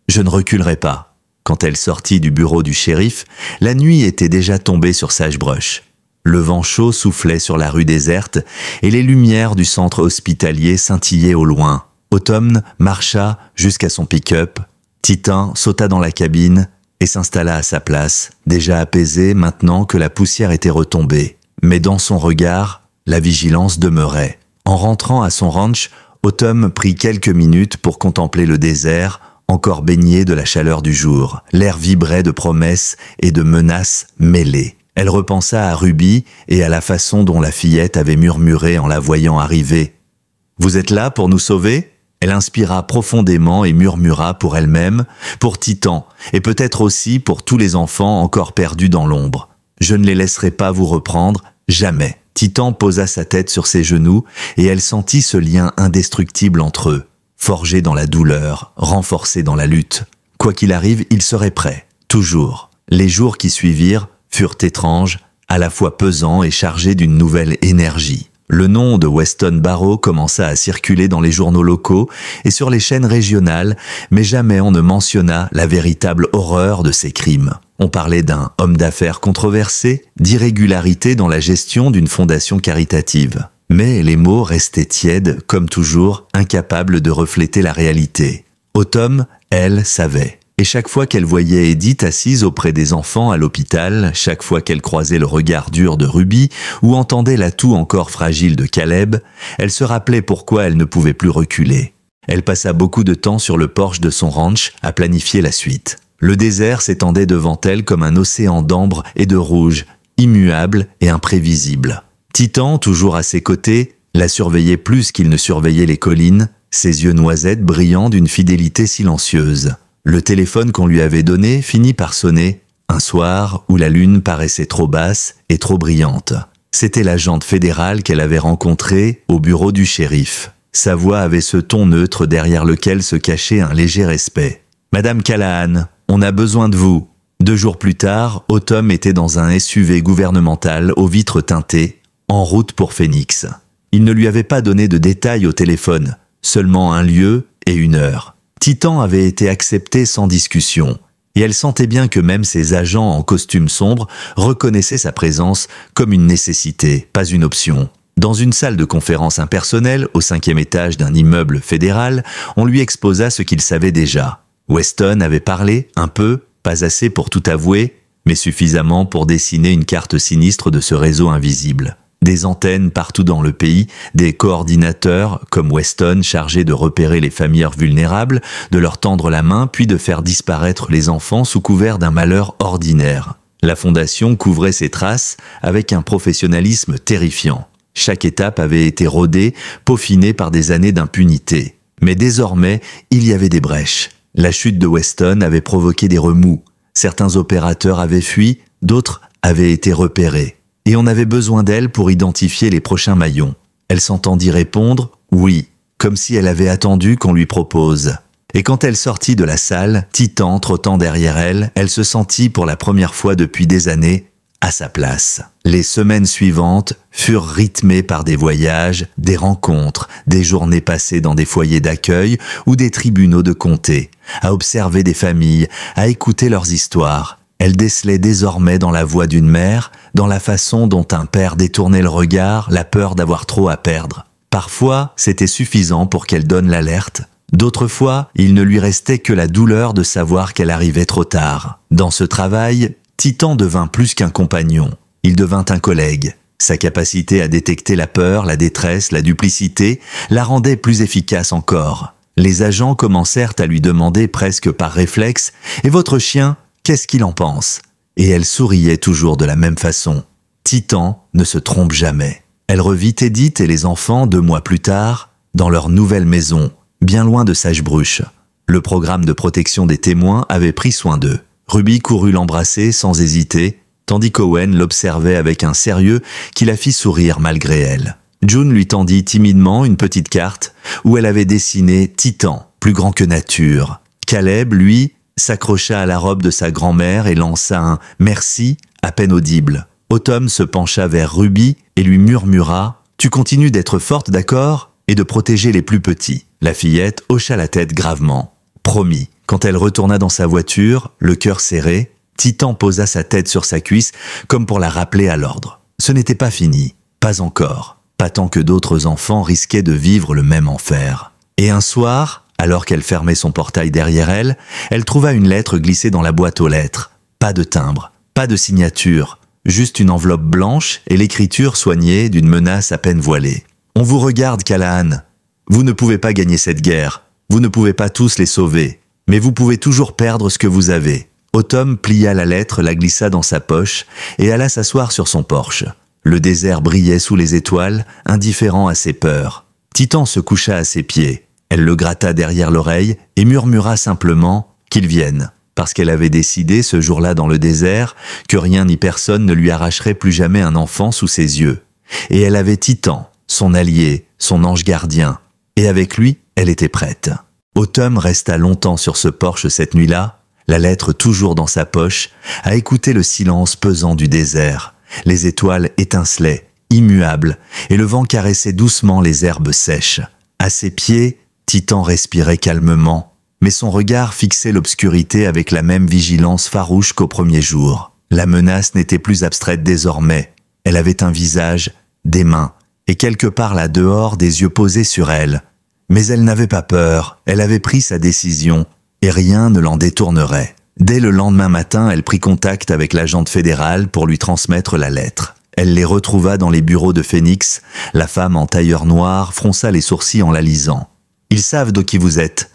Je ne reculerai pas. » Quand elle sortit du bureau du shérif, la nuit était déjà tombée sur Sagebrush. Le vent chaud soufflait sur la rue déserte et les lumières du centre hospitalier scintillaient au loin. Autumn marcha jusqu'à son pick-up. Titan sauta dans la cabine et s'installa à sa place, déjà apaisé maintenant que la poussière était retombée. Mais dans son regard, la vigilance demeurait. En rentrant à son ranch, Autumn prit quelques minutes pour contempler le désert, encore baigné de la chaleur du jour. L'air vibrait de promesses et de menaces mêlées. Elle repensa à Ruby et à la façon dont la fillette avait murmuré en la voyant arriver. « Vous êtes là pour nous sauver ?» Elle inspira profondément et murmura pour elle-même, pour Titan, et peut-être aussi pour tous les enfants encore perdus dans l'ombre. « Je ne les laisserai pas vous reprendre, jamais. » Titan posa sa tête sur ses genoux et elle sentit ce lien indestructible entre eux, forgé dans la douleur, renforcé dans la lutte. Quoi qu'il arrive, il serait prêt, toujours. Les jours qui suivirent furent étranges, à la fois pesants et chargés d'une nouvelle énergie. Le nom de Weston Barrow commença à circuler dans les journaux locaux et sur les chaînes régionales, mais jamais on ne mentionna la véritable horreur de ces crimes. On parlait d'un homme d'affaires controversé, d'irrégularité dans la gestion d'une fondation caritative. Mais les mots restaient tièdes, comme toujours, incapables de refléter la réalité. Autumn, elle, savait. Et chaque fois qu'elle voyait Edith assise auprès des enfants à l'hôpital, chaque fois qu'elle croisait le regard dur de Ruby ou entendait l'atout encore fragile de Caleb, elle se rappelait pourquoi elle ne pouvait plus reculer. Elle passa beaucoup de temps sur le porche de son ranch à planifier la suite. Le désert s'étendait devant elle comme un océan d'ambre et de rouge, immuable et imprévisible. Titan, toujours à ses côtés, la surveillait plus qu'il ne surveillait les collines, ses yeux noisettes brillant d'une fidélité silencieuse. Le téléphone qu'on lui avait donné finit par sonner, un soir où la lune paraissait trop basse et trop brillante. C'était l'agente fédérale qu'elle avait rencontrée au bureau du shérif. Sa voix avait ce ton neutre derrière lequel se cachait un léger respect. « Madame Callahan, on a besoin de vous. » 2 jours plus tard, Autumn était dans un SUV gouvernemental aux vitres teintées, en route pour Phoenix. Il ne lui avait pas donné de détails au téléphone, seulement un lieu et une heure. Titan avait été accepté sans discussion, et elle sentait bien que même ses agents en costume sombre reconnaissaient sa présence comme une nécessité, pas une option. Dans une salle de conférence impersonnelle, au 5e étage d'un immeuble fédéral, on lui exposa ce qu'il savait déjà. Weston avait parlé, un peu, pas assez pour tout avouer, mais suffisamment pour dessiner une carte sinistre de ce réseau invisible. Des antennes partout dans le pays, des coordinateurs comme Weston chargés de repérer les familles vulnérables, de leur tendre la main puis de faire disparaître les enfants sous couvert d'un malheur ordinaire. La fondation couvrait ses traces avec un professionnalisme terrifiant. Chaque étape avait été rodée, peaufinée par des années d'impunité. Mais désormais, il y avait des brèches. La chute de Weston avait provoqué des remous. Certains opérateurs avaient fui, d'autres avaient été repérés. Et on avait besoin d'elle pour identifier les prochains maillons. Elle s'entendit répondre « oui », comme si elle avait attendu qu'on lui propose. Et quand elle sortit de la salle, Titan trottant derrière elle, elle se sentit pour la première fois depuis des années à sa place. Les semaines suivantes furent rythmées par des voyages, des rencontres, des journées passées dans des foyers d'accueil ou des tribunaux de comté, à observer des familles, à écouter leurs histoires. Elle décelait désormais dans la voix d'une mère, dans la façon dont un père détournait le regard, la peur d'avoir trop à perdre. Parfois, c'était suffisant pour qu'elle donne l'alerte. D'autres fois, il ne lui restait que la douleur de savoir qu'elle arrivait trop tard. Dans ce travail, Titan devint plus qu'un compagnon. Il devint un collègue. Sa capacité à détecter la peur, la détresse, la duplicité la rendait plus efficace encore. Les agents commencèrent à lui demander presque par réflexe « Et votre chien ? Qu'est-ce qu'il en pense ?» Et elle souriait toujours de la même façon. Titan ne se trompe jamais. Elle revit Edith et les enfants 2 mois plus tard, dans leur nouvelle maison, bien loin de Sagebrush. Le programme de protection des témoins avait pris soin d'eux. Ruby courut l'embrasser sans hésiter, tandis qu'Owen l'observait avec un sérieux qui la fit sourire malgré elle. June lui tendit timidement une petite carte où elle avait dessiné Titan, plus grand que nature. Caleb, lui, s'accrocha à la robe de sa grand-mère et lança un « merci » à peine audible. Autumn se pencha vers Ruby et lui murmura « Tu continues d'être forte, d'accord ? Et de protéger les plus petits. » La fillette hocha la tête gravement. Promis. Quand elle retourna dans sa voiture, le cœur serré, Titan posa sa tête sur sa cuisse comme pour la rappeler à l'ordre. Ce n'était pas fini. Pas encore. Pas tant que d'autres enfants risquaient de vivre le même enfer. Et un soir, alors qu'elle fermait son portail derrière elle, elle trouva une lettre glissée dans la boîte aux lettres. Pas de timbre, pas de signature, juste une enveloppe blanche et l'écriture soignée d'une menace à peine voilée. « On vous regarde, Callahan. Vous ne pouvez pas gagner cette guerre. Vous ne pouvez pas tous les sauver. Mais vous pouvez toujours perdre ce que vous avez. » Autumn plia la lettre, la glissa dans sa poche et alla s'asseoir sur son porche. Le désert brillait sous les étoiles, indifférent à ses peurs. Titan se coucha à ses pieds. Elle le gratta derrière l'oreille et murmura simplement qu'il vienne, parce qu'elle avait décidé ce jour-là dans le désert que rien ni personne ne lui arracherait plus jamais un enfant sous ses yeux. Et elle avait Titan, son allié, son ange gardien. Et avec lui, elle était prête. Autumn resta longtemps sur ce porche cette nuit-là, la lettre toujours dans sa poche, à écouter le silence pesant du désert. Les étoiles étincelaient, immuables, et le vent caressait doucement les herbes sèches. À ses pieds, Titan respirait calmement, mais son regard fixait l'obscurité avec la même vigilance farouche qu'au premier jour. La menace n'était plus abstraite désormais. Elle avait un visage, des mains, et quelque part là dehors des yeux posés sur elle. Mais elle n'avait pas peur, elle avait pris sa décision, et rien ne l'en détournerait. Dès le lendemain matin, elle prit contact avec l'agente fédérale pour lui transmettre la lettre. Elle les retrouva dans les bureaux de Phoenix. La femme en tailleur noir fronça les sourcils en la lisant. « Ils savent de qui vous êtes,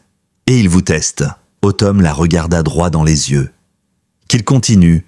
et ils vous testent. » Autumn la regarda droit dans les yeux. « Qu'ils continuent,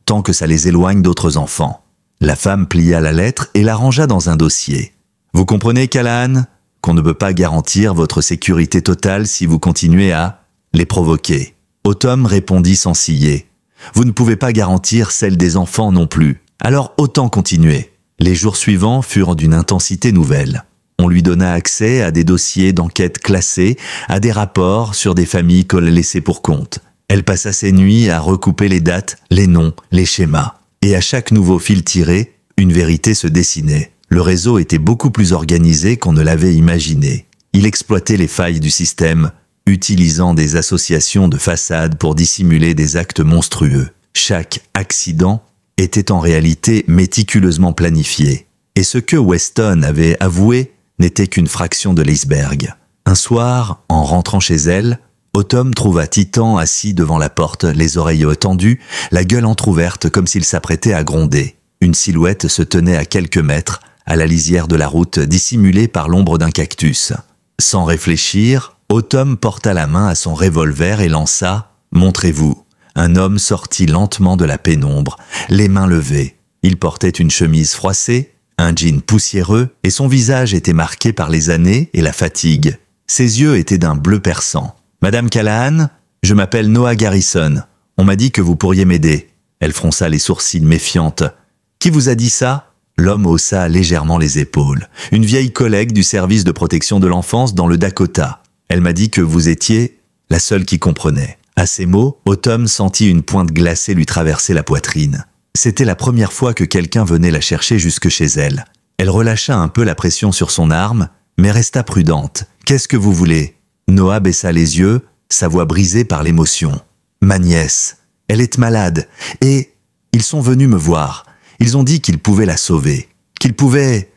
tant que ça les éloigne d'autres enfants. » La femme plia la lettre et la rangea dans un dossier. « Vous comprenez, Callahan, qu'on ne peut pas garantir votre sécurité totale si vous continuez à les provoquer. » Autumn répondit sans ciller. « Vous ne pouvez pas garantir celle des enfants non plus. Alors autant continuer. » Les jours suivants furent d'une intensité nouvelle. On lui donna accès à des dossiers d'enquête classés, à des rapports sur des familles qu'elle laissait pour compte. Elle passa ses nuits à recouper les dates, les noms, les schémas. Et à chaque nouveau fil tiré, une vérité se dessinait. Le réseau était beaucoup plus organisé qu'on ne l'avait imaginé. Il exploitait les failles du système, utilisant des associations de façades pour dissimuler des actes monstrueux. Chaque accident était en réalité méticuleusement planifié. Et ce que Weston avait avoué n'était qu'une fraction de l'iceberg. Un soir, en rentrant chez elle, Autumn trouva Titan assis devant la porte, les oreilles tendues, la gueule entr'ouverte comme s'il s'apprêtait à gronder. Une silhouette se tenait à quelques mètres, à la lisière de la route, dissimulée par l'ombre d'un cactus. Sans réfléchir, Autumn porta la main à son revolver et lança « Montrez-vous ». Un homme sortit lentement de la pénombre, les mains levées. Il portait une chemise froissée, un jean poussiéreux, et son visage était marqué par les années et la fatigue. Ses yeux étaient d'un bleu perçant. « Madame Callahan, je m'appelle Noah Garrison. On m'a dit que vous pourriez m'aider. » Elle fronça les sourcils méfiante. « Qui vous a dit ça ?» L'homme haussa légèrement les épaules. « Une vieille collègue du service de protection de l'enfance dans le Dakota. Elle m'a dit que vous étiez la seule qui comprenait. » À ces mots, Autumn sentit une pointe glacée lui traverser la poitrine. C'était la première fois que quelqu'un venait la chercher jusque chez elle. Elle relâcha un peu la pression sur son arme, mais resta prudente. « Qu'est-ce que vous voulez ?» Noah baissa les yeux, sa voix brisée par l'émotion. « Ma nièce, elle est malade, et ils sont venus me voir. Ils ont dit qu'ils pouvaient la sauver, qu'ils pouvaient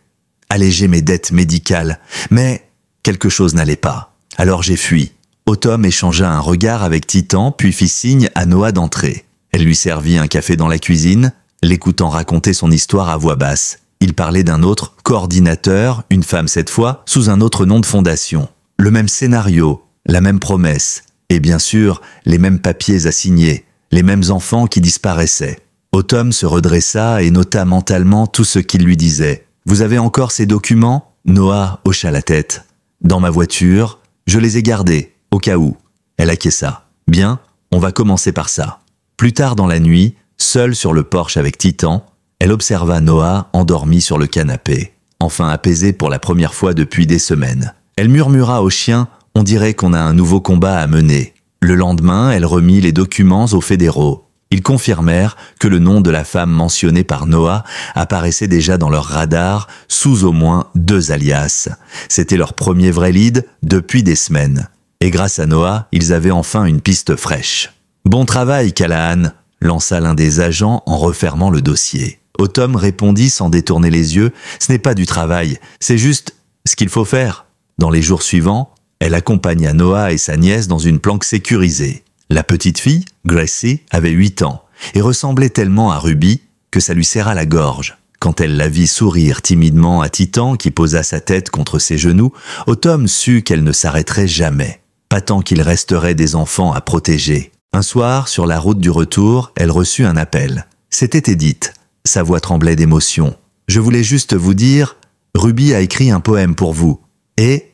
alléger mes dettes médicales, mais quelque chose n'allait pas. Alors j'ai fui. » Autumn échangea un regard avec Titan, puis fit signe à Noah d'entrer. Elle lui servit un café dans la cuisine, l'écoutant raconter son histoire à voix basse. Il parlait d'un autre coordinateur, une femme cette fois, sous un autre nom de fondation. Le même scénario, la même promesse, et bien sûr, les mêmes papiers à signer, les mêmes enfants qui disparaissaient. Autumn se redressa et nota mentalement tout ce qu'il lui disait. « Vous avez encore ces documents ?» Noah hocha la tête. « Dans ma voiture, je les ai gardés. Au cas où. » Elle acquiesça. « Bien, on va commencer par ça. » Plus tard dans la nuit, seule sur le porche avec Titan, elle observa Noah endormi sur le canapé, enfin apaisé pour la première fois depuis des semaines. Elle murmura au chien « On dirait qu'on a un nouveau combat à mener. » Le lendemain, elle remit les documents aux fédéraux. Ils confirmèrent que le nom de la femme mentionnée par Noah apparaissait déjà dans leur radar sous au moins 2 alias. C'était leur premier vrai lead depuis des semaines. Et grâce à Noah, ils avaient enfin une piste fraîche. « Bon travail, Callahan !» lança l'un des agents en refermant le dossier. Autumn répondit sans détourner les yeux « Ce n'est pas du travail, c'est juste ce qu'il faut faire. » Dans les jours suivants, elle accompagna Noah et sa nièce dans une planque sécurisée. La petite fille, Gracie, avait 8 ans et ressemblait tellement à Ruby que ça lui serra la gorge. Quand elle la vit sourire timidement à Titan qui posa sa tête contre ses genoux, Autumn sut qu'elle ne s'arrêterait jamais. Pas tant qu'il resterait des enfants à protéger. Un soir, sur la route du retour, elle reçut un appel. C'était Edith. Sa voix tremblait d'émotion. « Je voulais juste vous dire, Ruby a écrit un poème pour vous. Et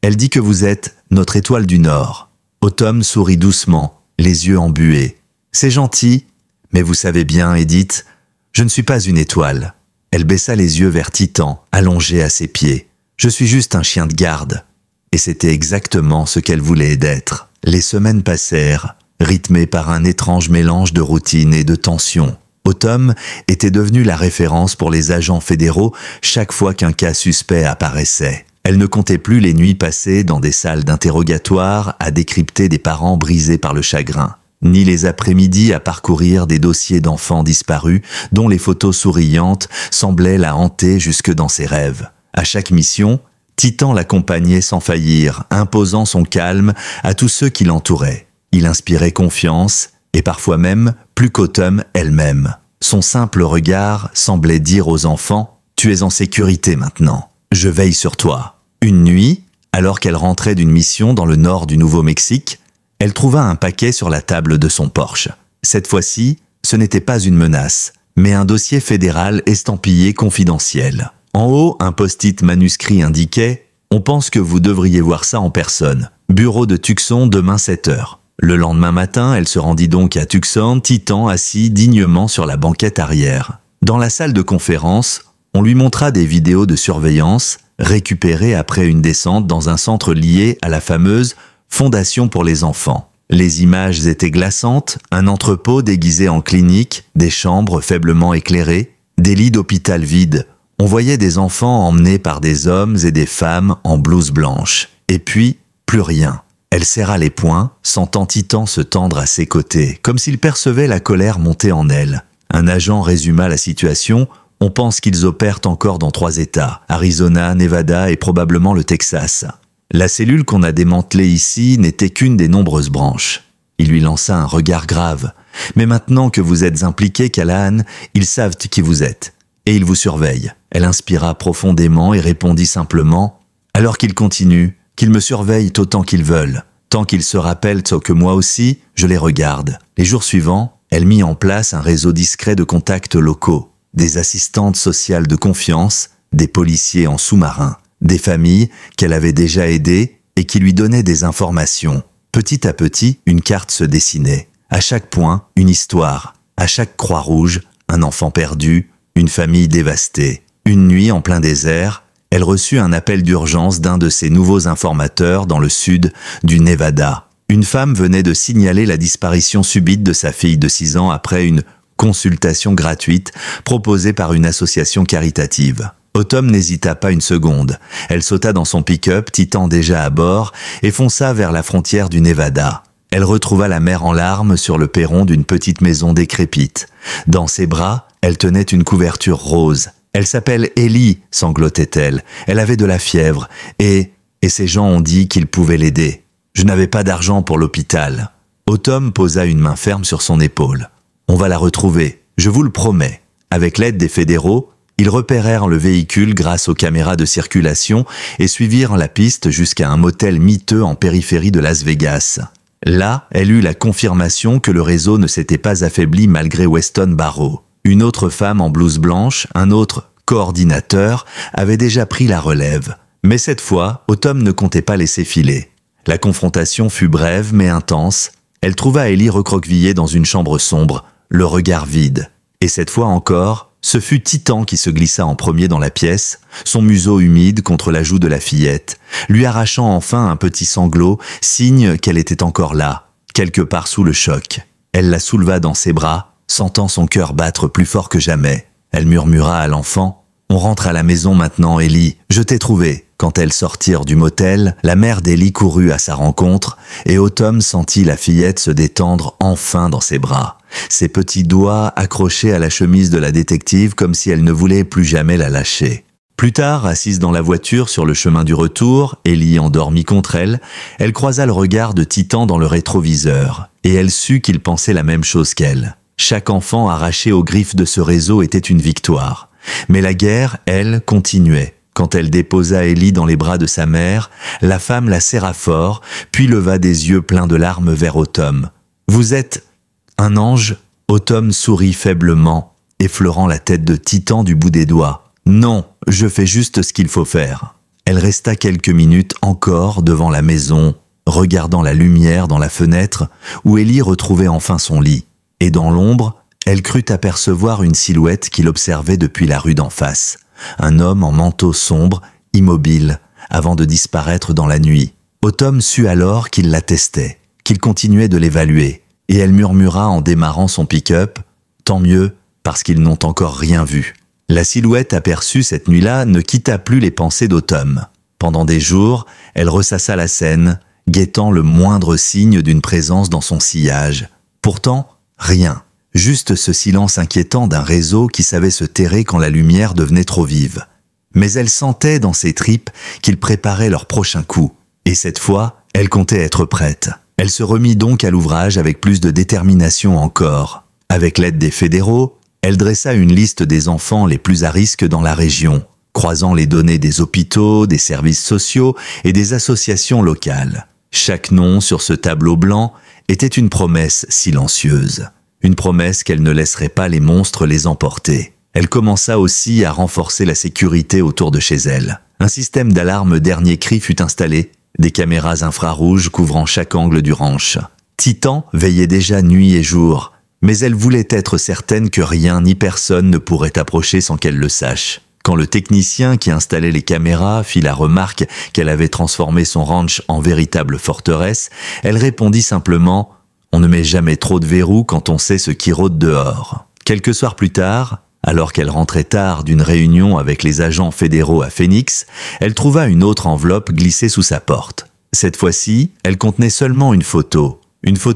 elle dit que vous êtes notre étoile du Nord. » Autumn sourit doucement, les yeux embués. « C'est gentil, mais vous savez bien, Edith, je ne suis pas une étoile. » Elle baissa les yeux vers Titan, allongé à ses pieds. « Je suis juste un chien de garde. » Et c'était exactement ce qu'elle voulait d'être. Les semaines passèrent, rythmées par un étrange mélange de routine et de tension. Autumn était devenue la référence pour les agents fédéraux chaque fois qu'un cas suspect apparaissait. Elle ne comptait plus les nuits passées dans des salles d'interrogatoire à décrypter des parents brisés par le chagrin, ni les après-midi à parcourir des dossiers d'enfants disparus dont les photos souriantes semblaient la hanter jusque dans ses rêves. À chaque mission, Titan l'accompagnait sans faillir, imposant son calme à tous ceux qui l'entouraient. Il inspirait confiance, et parfois même plus qu'Autumn elle-même. Son simple regard semblait dire aux enfants « Tu es en sécurité maintenant, je veille sur toi ». Une nuit, alors qu'elle rentrait d'une mission dans le nord du Nouveau-Mexique, elle trouva un paquet sur la table de son Porsche. Cette fois-ci, ce n'était pas une menace, mais un dossier fédéral estampillé confidentiel. En haut, un post-it manuscrit indiquait « On pense que vous devriez voir ça en personne. Bureau de Tucson demain 7h ». Le lendemain matin, elle se rendit donc à Tucson, Titan assis dignement sur la banquette arrière. Dans la salle de conférence, on lui montra des vidéos de surveillance récupérées après une descente dans un centre lié à la fameuse Fondation pour les enfants. Les images étaient glaçantes, un entrepôt déguisé en clinique, des chambres faiblement éclairées, des lits d'hôpital vides. On voyait des enfants emmenés par des hommes et des femmes en blouse blanche. Et puis, plus rien. Elle serra les poings, sentant Titan se tendre à ses côtés, comme s'il percevait la colère monter en elle. Un agent résuma la situation. On pense qu'ils opèrent encore dans 3 États, Arizona, Nevada et probablement le Texas. La cellule qu'on a démantelée ici n'était qu'une des nombreuses branches. Il lui lança un regard grave. Mais maintenant que vous êtes impliqué, Callahan, ils savent qui vous êtes. Et ils vous surveillent. » Elle inspira profondément et répondit simplement « Alors qu'ils continuent, qu'ils me surveillent autant qu'ils veulent. Tant qu'ils se rappellent que moi aussi, je les regarde. » Les jours suivants, elle mit en place un réseau discret de contacts locaux, des assistantes sociales de confiance, des policiers en sous-marin, des familles qu'elle avait déjà aidées et qui lui donnaient des informations. Petit à petit, une carte se dessinait. À chaque point, une histoire. À chaque croix rouge, un enfant perdu, une famille dévastée. Une nuit en plein désert, elle reçut un appel d'urgence d'un de ses nouveaux informateurs dans le sud du Nevada. Une femme venait de signaler la disparition subite de sa fille de 6 ans après une consultation gratuite proposée par une association caritative. Autumn n'hésita pas une seconde. Elle sauta dans son pick-up, Titan déjà à bord, et fonça vers la frontière du Nevada. Elle retrouva la mère en larmes sur le perron d'une petite maison décrépite. Dans ses bras, elle tenait une couverture rose. « Elle s'appelle Ellie », sanglotait-elle. « Elle avait de la fièvre, et ces gens ont dit qu'ils pouvaient l'aider. Je n'avais pas d'argent pour l'hôpital. » Autumn posa une main ferme sur son épaule. « On va la retrouver, je vous le promets. » Avec l'aide des fédéraux, ils repérèrent le véhicule grâce aux caméras de circulation et suivirent la piste jusqu'à un motel miteux en périphérie de Las Vegas. Là, elle eut la confirmation que le réseau ne s'était pas affaibli malgré Weston Barrow. Une autre femme en blouse blanche, un autre coordinateur, avait déjà pris la relève. Mais cette fois, Autumn ne comptait pas laisser filer. La confrontation fut brève mais intense. Elle trouva Ellie recroquevillée dans une chambre sombre, le regard vide. Et cette fois encore, ce fut Titan qui se glissa en premier dans la pièce, son museau humide contre la joue de la fillette, lui arrachant enfin un petit sanglot, signe qu'elle était encore là, quelque part sous le choc. Elle la souleva dans ses bras, sentant son cœur battre plus fort que jamais. Elle murmura à l'enfant « On rentre à la maison maintenant, Ellie, je t'ai trouvé ». Quand elles sortirent du motel, la mère d'Ellie courut à sa rencontre et Autumn sentit la fillette se détendre enfin dans ses bras, ses petits doigts accrochés à la chemise de la détective comme si elle ne voulait plus jamais la lâcher. Plus tard, assise dans la voiture sur le chemin du retour, Ellie endormie contre elle, elle croisa le regard de Titan dans le rétroviseur et elle sut qu'il pensait la même chose qu'elle. Chaque enfant arraché aux griffes de ce réseau était une victoire. Mais la guerre, elle, continuait. Quand elle déposa Ellie dans les bras de sa mère, la femme la serra fort, puis leva des yeux pleins de larmes vers Autumn. « Vous êtes un ange ?» Autumn sourit faiblement, effleurant la tête de Titan du bout des doigts. « Non, je fais juste ce qu'il faut faire. » Elle resta quelques minutes encore devant la maison, regardant la lumière dans la fenêtre, où Ellie retrouvait enfin son lit. Et dans l'ombre, elle crut apercevoir une silhouette qui l'observait depuis la rue d'en face. Un homme en manteau sombre, immobile, avant de disparaître dans la nuit. Autumn sut alors qu'il l'attestait, qu'il continuait de l'évaluer, et elle murmura en démarrant son pick-up « Tant mieux, parce qu'ils n'ont encore rien vu ». La silhouette aperçue cette nuit-là ne quitta plus les pensées d'Autumn. Pendant des jours, elle ressassa la scène, guettant le moindre signe d'une présence dans son sillage. Pourtant, rien. Juste ce silence inquiétant d'un réseau qui savait se terrer quand la lumière devenait trop vive. Mais elle sentait dans ses tripes qu'ils préparaient leur prochain coup. Et cette fois, elle comptait être prête. Elle se remit donc à l'ouvrage avec plus de détermination encore. Avec l'aide des fédéraux, elle dressa une liste des enfants les plus à risque dans la région, croisant les données des hôpitaux, des services sociaux et des associations locales. Chaque nom sur ce tableau blanc était une promesse silencieuse. Une promesse qu'elle ne laisserait pas les monstres les emporter. Elle commença aussi à renforcer la sécurité autour de chez elle. Un système d'alarme dernier cri fut installé, des caméras infrarouges couvrant chaque angle du ranch. Titan veillait déjà nuit et jour, mais elle voulait être certaine que rien ni personne ne pourrait approcher sans qu'elle le sache. Quand le technicien qui installait les caméras fit la remarque qu'elle avait transformé son ranch en véritable forteresse, elle répondit simplement « On ne met jamais trop de verrous quand on sait ce qui rôde dehors. » Quelques soirs plus tard, alors qu'elle rentrait tard d'une réunion avec les agents fédéraux à Phoenix, elle trouva une autre enveloppe glissée sous sa porte. Cette fois-ci, elle contenait seulement une photo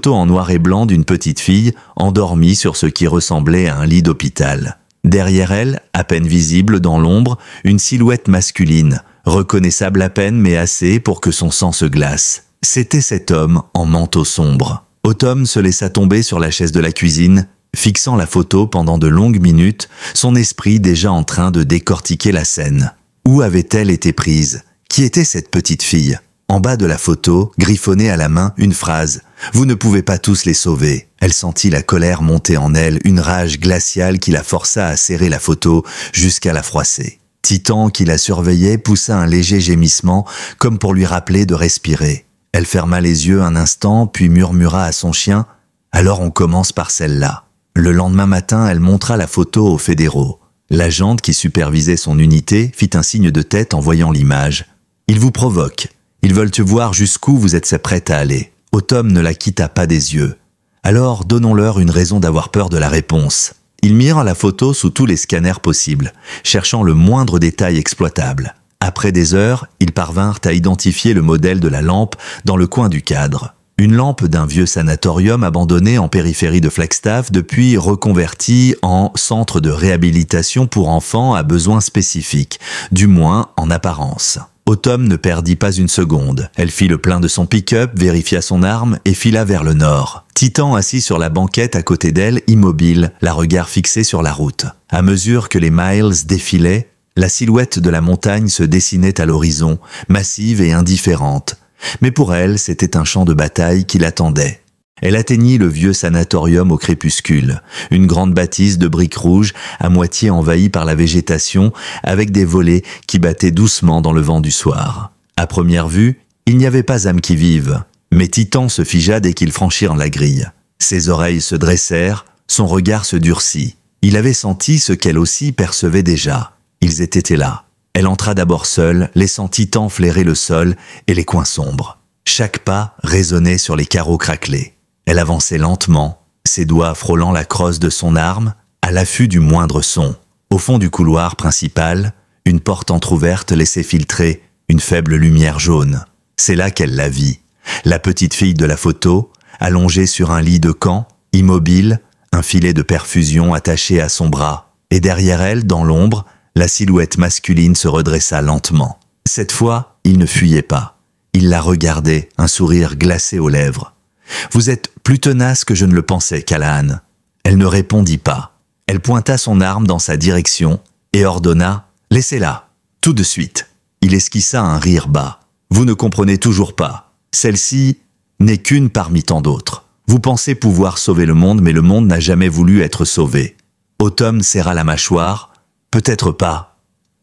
en noir et blanc d'une petite fille endormie sur ce qui ressemblait à un lit d'hôpital. Derrière elle, à peine visible dans l'ombre, une silhouette masculine, reconnaissable à peine mais assez pour que son sang se glace. C'était cet homme en manteau sombre. Autumn se laissa tomber sur la chaise de la cuisine, fixant la photo pendant de longues minutes, son esprit déjà en train de décortiquer la scène. Où avait-elle été prise? Qui était cette petite fille? En bas de la photo, griffonnée à la main, une phrase « Vous ne pouvez pas tous les sauver ». Elle sentit la colère monter en elle, une rage glaciale qui la força à serrer la photo jusqu'à la froisser. Titan, qui la surveillait, poussa un léger gémissement, comme pour lui rappeler de respirer. Elle ferma les yeux un instant, puis murmura à son chien « Alors on commence par celle-là ». Le lendemain matin, elle montra la photo aux fédéraux. L'agente qui supervisait son unité fit un signe de tête en voyant l'image. « Ils vous provoquent. Ils veulent te voir jusqu'où vous êtes prête à aller. » Autumn ne la quitta pas des yeux. Alors donnons-leur une raison d'avoir peur de la réponse. Ils mirent la photo sous tous les scanners possibles, cherchant le moindre détail exploitable. Après des heures, ils parvinrent à identifier le modèle de la lampe dans le coin du cadre. Une lampe d'un vieux sanatorium abandonné en périphérie de Flagstaff, depuis reconverti en centre de réhabilitation pour enfants à besoins spécifiques, du moins en apparence. Autumn ne perdit pas une seconde. Elle fit le plein de son pick-up, vérifia son arme et fila vers le nord. Titan assis sur la banquette à côté d'elle, immobile, la regard fixé sur la route. À mesure que les miles défilaient, la silhouette de la montagne se dessinait à l'horizon, massive et indifférente. Mais pour elle, c'était un champ de bataille qui l'attendait. Elle atteignit le vieux sanatorium au crépuscule, une grande bâtisse de briques rouges à moitié envahie par la végétation avec des volets qui battaient doucement dans le vent du soir. À première vue, il n'y avait pas âme qui vive, mais Titan se figea dès qu'ils franchirent la grille. Ses oreilles se dressèrent, son regard se durcit. Il avait senti ce qu'elle aussi percevait déjà. Ils étaient là. Elle entra d'abord seule, laissant Titan flairer le sol et les coins sombres. Chaque pas résonnait sur les carreaux craquelés. Elle avançait lentement, ses doigts frôlant la crosse de son arme, à l'affût du moindre son. Au fond du couloir principal, une porte entr'ouverte laissait filtrer une faible lumière jaune. C'est là qu'elle la vit. La petite fille de la photo, allongée sur un lit de camp, immobile, un filet de perfusion attaché à son bras. Et derrière elle, dans l'ombre, la silhouette masculine se redressa lentement. Cette fois, il ne fuyait pas. Il la regardait, un sourire glacé aux lèvres. « Vous êtes plus tenace que je ne le pensais, Callahan. » Elle ne répondit pas. Elle pointa son arme dans sa direction et ordonna « Laissez-la, tout de suite. » Il esquissa un rire bas. « Vous ne comprenez toujours pas. Celle-ci n'est qu'une parmi tant d'autres. Vous pensez pouvoir sauver le monde, mais le monde n'a jamais voulu être sauvé. » Autumn serra la mâchoire. « Peut-être pas.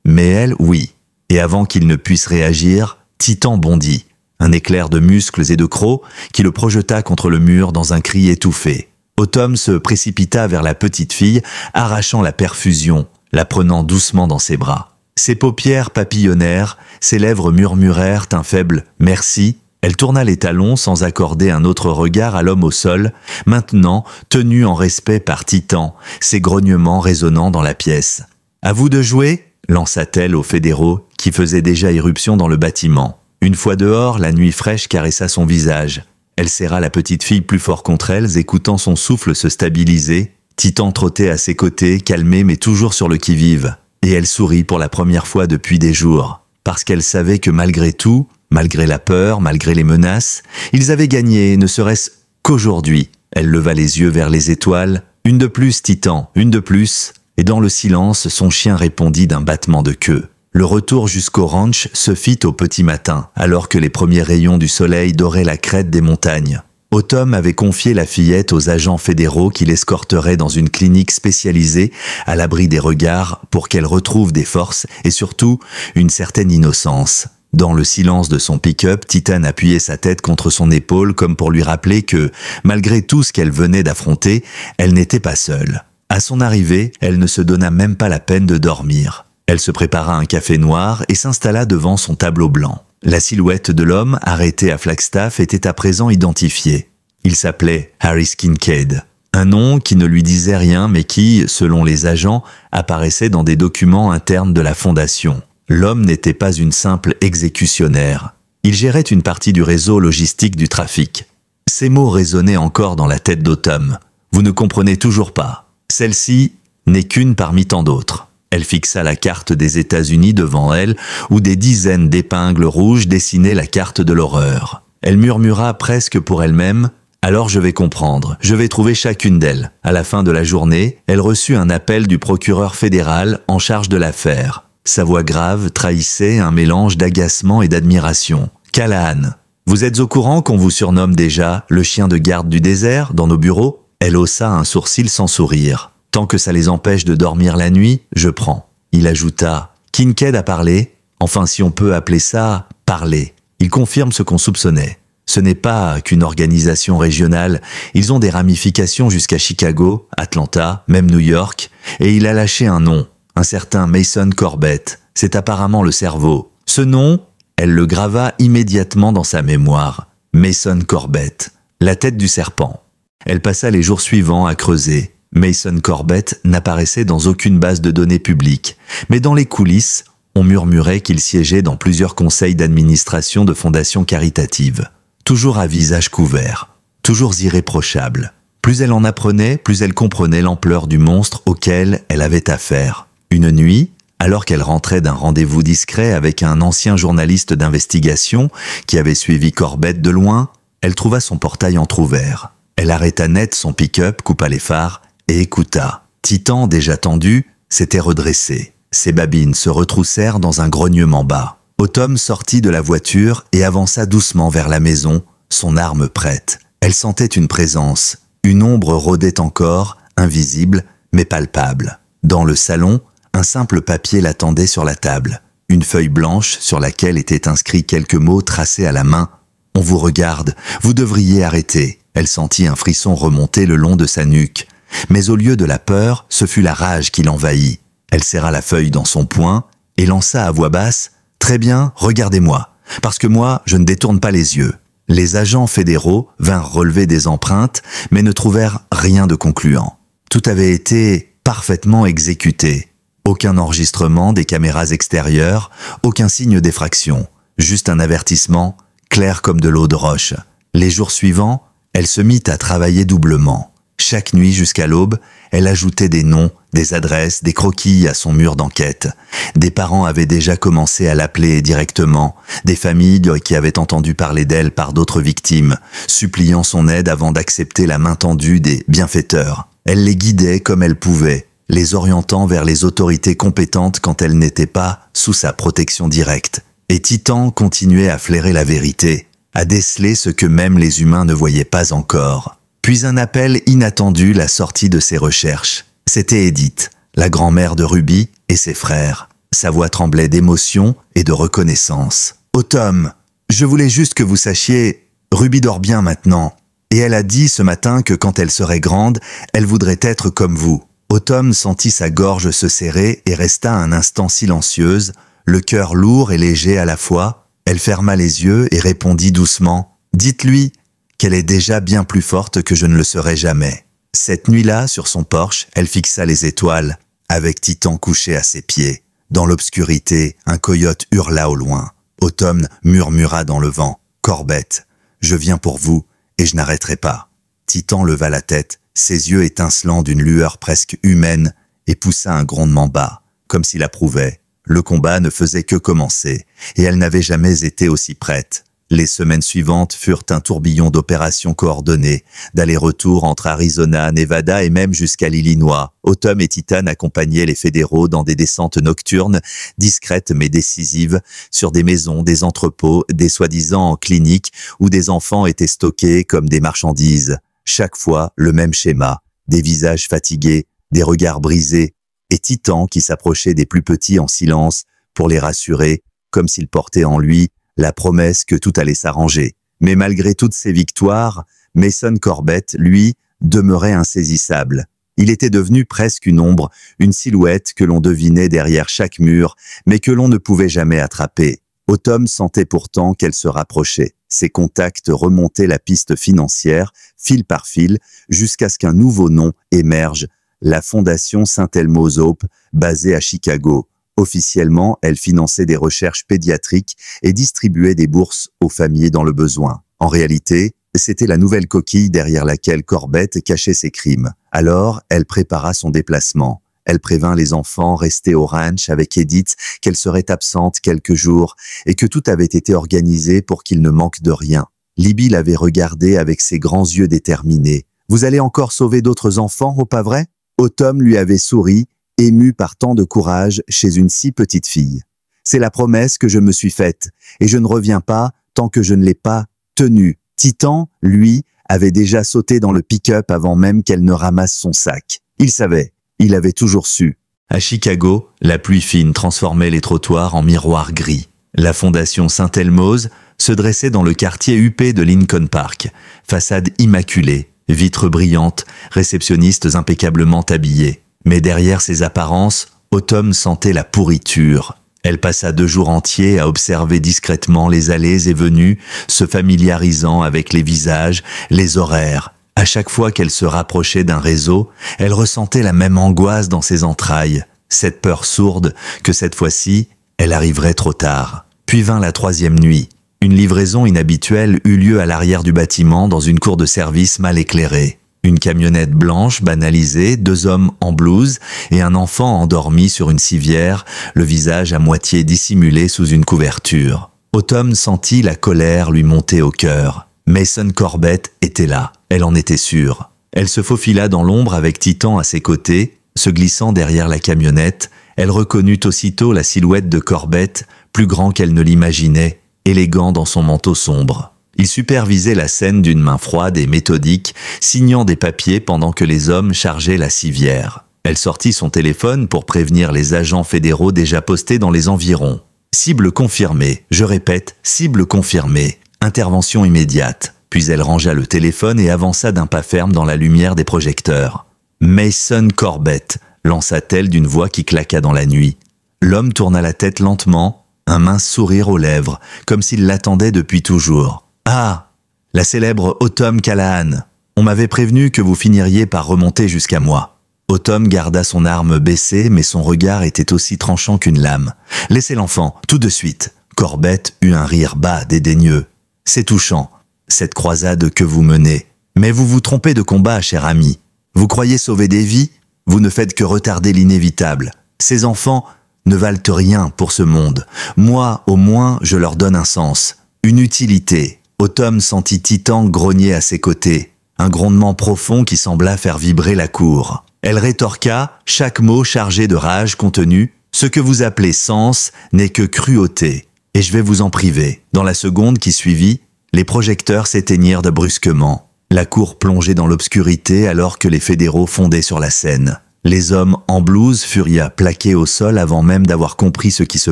Mais elle, oui. » Et avant qu'il ne puisse réagir, Titan bondit. Un éclair de muscles et de crocs qui le projeta contre le mur dans un cri étouffé. Autumn se précipita vers la petite fille, arrachant la perfusion, la prenant doucement dans ses bras. Ses paupières papillonnèrent, ses lèvres murmurèrent un faible « merci ». Elle tourna les talons sans accorder un autre regard à l'homme au sol, maintenant tenu en respect par Titan, ses grognements résonnant dans la pièce. « À vous de jouer ?» lança-t-elle aux fédéraux qui faisaient déjà irruption dans le bâtiment. Une fois dehors, la nuit fraîche caressa son visage. Elle serra la petite fille plus fort contre elle, écoutant son souffle se stabiliser. Titan trottait à ses côtés, calmé mais toujours sur le qui-vive. Et elle sourit pour la première fois depuis des jours. Parce qu'elle savait que malgré tout, malgré la peur, malgré les menaces, ils avaient gagné, ne serait-ce qu'aujourd'hui. Elle leva les yeux vers les étoiles. Une de plus, Titan, une de plus. Et dans le silence, son chien répondit d'un battement de queue. Le retour jusqu'au ranch se fit au petit matin, alors que les premiers rayons du soleil doraient la crête des montagnes. Autumn avait confié la fillette aux agents fédéraux qui l'escorteraient dans une clinique spécialisée à l'abri des regards pour qu'elle retrouve des forces et surtout une certaine innocence. Dans le silence de son pick-up, Titan appuyait sa tête contre son épaule comme pour lui rappeler que, malgré tout ce qu'elle venait d'affronter, elle n'était pas seule. À son arrivée, elle ne se donna même pas la peine de dormir. Elle se prépara un café noir et s'installa devant son tableau blanc. La silhouette de l'homme arrêté à Flagstaff était à présent identifiée. Il s'appelait Harris Kincaid. Un nom qui ne lui disait rien mais qui, selon les agents, apparaissait dans des documents internes de la fondation. L'homme n'était pas une simple exécutionnaire. Il gérait une partie du réseau logistique du trafic. Ces mots résonnaient encore dans la tête d'Autumn. Vous ne comprenez toujours pas. Celle-ci n'est qu'une parmi tant d'autres. Elle fixa la carte des États-Unis devant elle, où des dizaines d'épingles rouges dessinaient la carte de l'horreur. Elle murmura presque pour elle-même Alors je vais comprendre, je vais trouver chacune d'elles. À la fin de la journée, elle reçut un appel du procureur fédéral en charge de l'affaire. Sa voix grave trahissait un mélange d'agacement et d'admiration. « Callahan, vous êtes au courant qu'on vous surnomme déjà le chien de garde du désert dans nos bureaux ?» Elle haussa un sourcil sans sourire. « Tant que ça les empêche de dormir la nuit, je prends. » Il ajouta « Kincaid a parlé, enfin si on peut appeler ça « parler ». Il confirme ce qu'on soupçonnait. Ce n'est pas qu'une organisation régionale, ils ont des ramifications jusqu'à Chicago, Atlanta, même New York, et il a lâché un nom, un certain Mason Corbett. C'est apparemment le cerveau. Ce nom, elle le grava immédiatement dans sa mémoire. Mason Corbett, la tête du serpent. Elle passa les jours suivants à creuser. Mason Corbett n'apparaissait dans aucune base de données publique, mais dans les coulisses, on murmurait qu'il siégeait dans plusieurs conseils d'administration de fondations caritatives. Toujours à visage couvert, toujours irréprochable. Plus elle en apprenait, plus elle comprenait l'ampleur du monstre auquel elle avait affaire. Une nuit, alors qu'elle rentrait d'un rendez-vous discret avec un ancien journaliste d'investigation qui avait suivi Corbett de loin, elle trouva son portail entrouvert. Elle arrêta net son pick-up, coupa les phares et écouta. Titan, déjà tendu, s'était redressé. Ses babines se retroussèrent dans un grognement bas. Autumn sortit de la voiture et avança doucement vers la maison, son arme prête. Elle sentait une présence. Une ombre rôdait encore, invisible, mais palpable. Dans le salon, un simple papier l'attendait sur la table. Une feuille blanche sur laquelle étaient inscrits quelques mots tracés à la main. « On vous regarde, vous devriez arrêter ». Elle sentit un frisson remonter le long de sa nuque. Mais au lieu de la peur, ce fut la rage qui l'envahit. Elle serra la feuille dans son poing et lança à voix basse « Très bien, regardez-moi, parce que moi, je ne détourne pas les yeux. » Les agents fédéraux vinrent relever des empreintes, mais ne trouvèrent rien de concluant. Tout avait été parfaitement exécuté. Aucun enregistrement des caméras extérieures, aucun signe d'effraction, juste un avertissement, clair comme de l'eau de roche. Les jours suivants, elle se mit à travailler doublement. Chaque nuit jusqu'à l'aube, elle ajoutait des noms, des adresses, des croquis à son mur d'enquête. Des parents avaient déjà commencé à l'appeler directement, des familles qui avaient entendu parler d'elle par d'autres victimes, suppliant son aide avant d'accepter la main tendue des bienfaiteurs. Elle les guidait comme elle pouvait, les orientant vers les autorités compétentes quand elles n'étaient pas sous sa protection directe. Et Titan continuait à flairer la vérité, à déceler ce que même les humains ne voyaient pas encore. Puis un appel inattendu la sortit de ses recherches. C'était Edith, la grand-mère de Ruby et ses frères. Sa voix tremblait d'émotion et de reconnaissance. « Autumn, je voulais juste que vous sachiez, Ruby dort bien maintenant. Et elle a dit ce matin que quand elle serait grande, elle voudrait être comme vous. » Autumn sentit sa gorge se serrer et resta un instant silencieuse, le cœur lourd et léger à la fois. Elle ferma les yeux et répondit doucement « Dites-lui qu'elle est déjà bien plus forte que je ne le serai jamais. » Cette nuit-là, sur son porche, elle fixa les étoiles, avec Titan couché à ses pieds. Dans l'obscurité, un coyote hurla au loin. Autumn murmura dans le vent « Corbett, je viens pour vous et je n'arrêterai pas. » Titan leva la tête, ses yeux étincelants d'une lueur presque humaine, et poussa un grondement bas, comme s'il approuvait. Le combat ne faisait que commencer, et elle n'avait jamais été aussi prête. Les semaines suivantes furent un tourbillon d'opérations coordonnées, d'allers-retours entre Arizona, Nevada et même jusqu'à l'Illinois. Autumn et Titan accompagnaient les fédéraux dans des descentes nocturnes, discrètes mais décisives, sur des maisons, des entrepôts, des soi-disant cliniques où des enfants étaient stockés comme des marchandises. Chaque fois, le même schéma, des visages fatigués, des regards brisés, et Titan qui s'approchait des plus petits en silence pour les rassurer, comme s'il portait en lui la promesse que tout allait s'arranger. Mais malgré toutes ces victoires, Mason Corbett, lui, demeurait insaisissable. Il était devenu presque une ombre, une silhouette que l'on devinait derrière chaque mur, mais que l'on ne pouvait jamais attraper. Autumn sentait pourtant qu'elle se rapprochait. Ses contacts remontaient la piste financière, fil par fil, jusqu'à ce qu'un nouveau nom émerge, la Fondation Saint Elmo's Hope, basée à Chicago. Officiellement, elle finançait des recherches pédiatriques et distribuait des bourses aux familles dans le besoin. En réalité, c'était la nouvelle coquille derrière laquelle Corbett cachait ses crimes. Alors, elle prépara son déplacement. Elle prévint les enfants restés au ranch avec Edith qu'elle serait absente quelques jours et que tout avait été organisé pour qu'ils ne manquent de rien. Libby l'avait regardé avec ses grands yeux déterminés. « Vous allez encore sauver d'autres enfants, oh pas vrai ?» Autumn lui avait souri, ému par tant de courage chez une si petite fille. « C'est la promesse que je me suis faite, et je ne reviens pas tant que je ne l'ai pas tenue. » Titan, lui, avait déjà sauté dans le pick-up avant même qu'elle ne ramasse son sac. Il savait, il avait toujours su. À Chicago, la pluie fine transformait les trottoirs en miroirs gris. La fondation Saint-Elmo's se dressait dans le quartier huppé de Lincoln Park, façade immaculée, vitres brillantes, réceptionnistes impeccablement habillées. Mais derrière ces apparences, Autumn sentait la pourriture. Elle passa 2 jours entiers à observer discrètement les allées et venues, se familiarisant avec les visages, les horaires. À chaque fois qu'elle se rapprochait d'un réseau, elle ressentait la même angoisse dans ses entrailles, cette peur sourde que cette fois-ci, elle arriverait trop tard. Puis vint la 3e nuit. Une livraison inhabituelle eut lieu à l'arrière du bâtiment dans une cour de service mal éclairée. Une camionnette blanche banalisée, 2 hommes en blouse et un enfant endormi sur une civière, le visage à moitié dissimulé sous une couverture. Autumn sentit la colère lui monter au cœur. Mason Corbett était là, elle en était sûre. Elle se faufila dans l'ombre avec Titan à ses côtés, se glissant derrière la camionnette. Elle reconnut aussitôt la silhouette de Corbett, plus grand qu'elle ne l'imaginait, élégant dans son manteau sombre. Il supervisait la scène d'une main froide et méthodique, signant des papiers pendant que les hommes chargeaient la civière. Elle sortit son téléphone pour prévenir les agents fédéraux déjà postés dans les environs. Cible confirmée, je répète, cible confirmée. Intervention immédiate. Puis elle rangea le téléphone et avança d'un pas ferme dans la lumière des projecteurs. « Mason Corbett », lança-t-elle d'une voix qui claqua dans la nuit. L'homme tourna la tête lentement, un mince sourire aux lèvres, comme s'il l'attendait depuis toujours. « Ah, la célèbre Autumn Callahan. On m'avait prévenu que vous finiriez par remonter jusqu'à moi. » Autumn garda son arme baissée, mais son regard était aussi tranchant qu'une lame. « Laissez l'enfant, tout de suite. » Corbett eut un rire bas, dédaigneux. « C'est touchant, cette croisade que vous menez. Mais vous vous trompez de combat, cher ami. Vous croyez sauver des vies? Vous ne faites que retarder l'inévitable. Ces enfants ne valent rien pour ce monde. Moi, au moins, je leur donne un sens, une utilité. » Autumn sentit Titan grogner à ses côtés, un grondement profond qui sembla faire vibrer la cour. Elle rétorqua, chaque mot chargé de rage contenue, « Ce que vous appelez sens n'est que cruauté, et je vais vous en priver. » Dans la seconde qui suivit, les projecteurs s'éteignirent de brusquement. La cour plongeait dans l'obscurité alors que les fédéraux fondaient sur la scène. Les hommes en blouse furia plaqués au sol avant même d'avoir compris ce qui se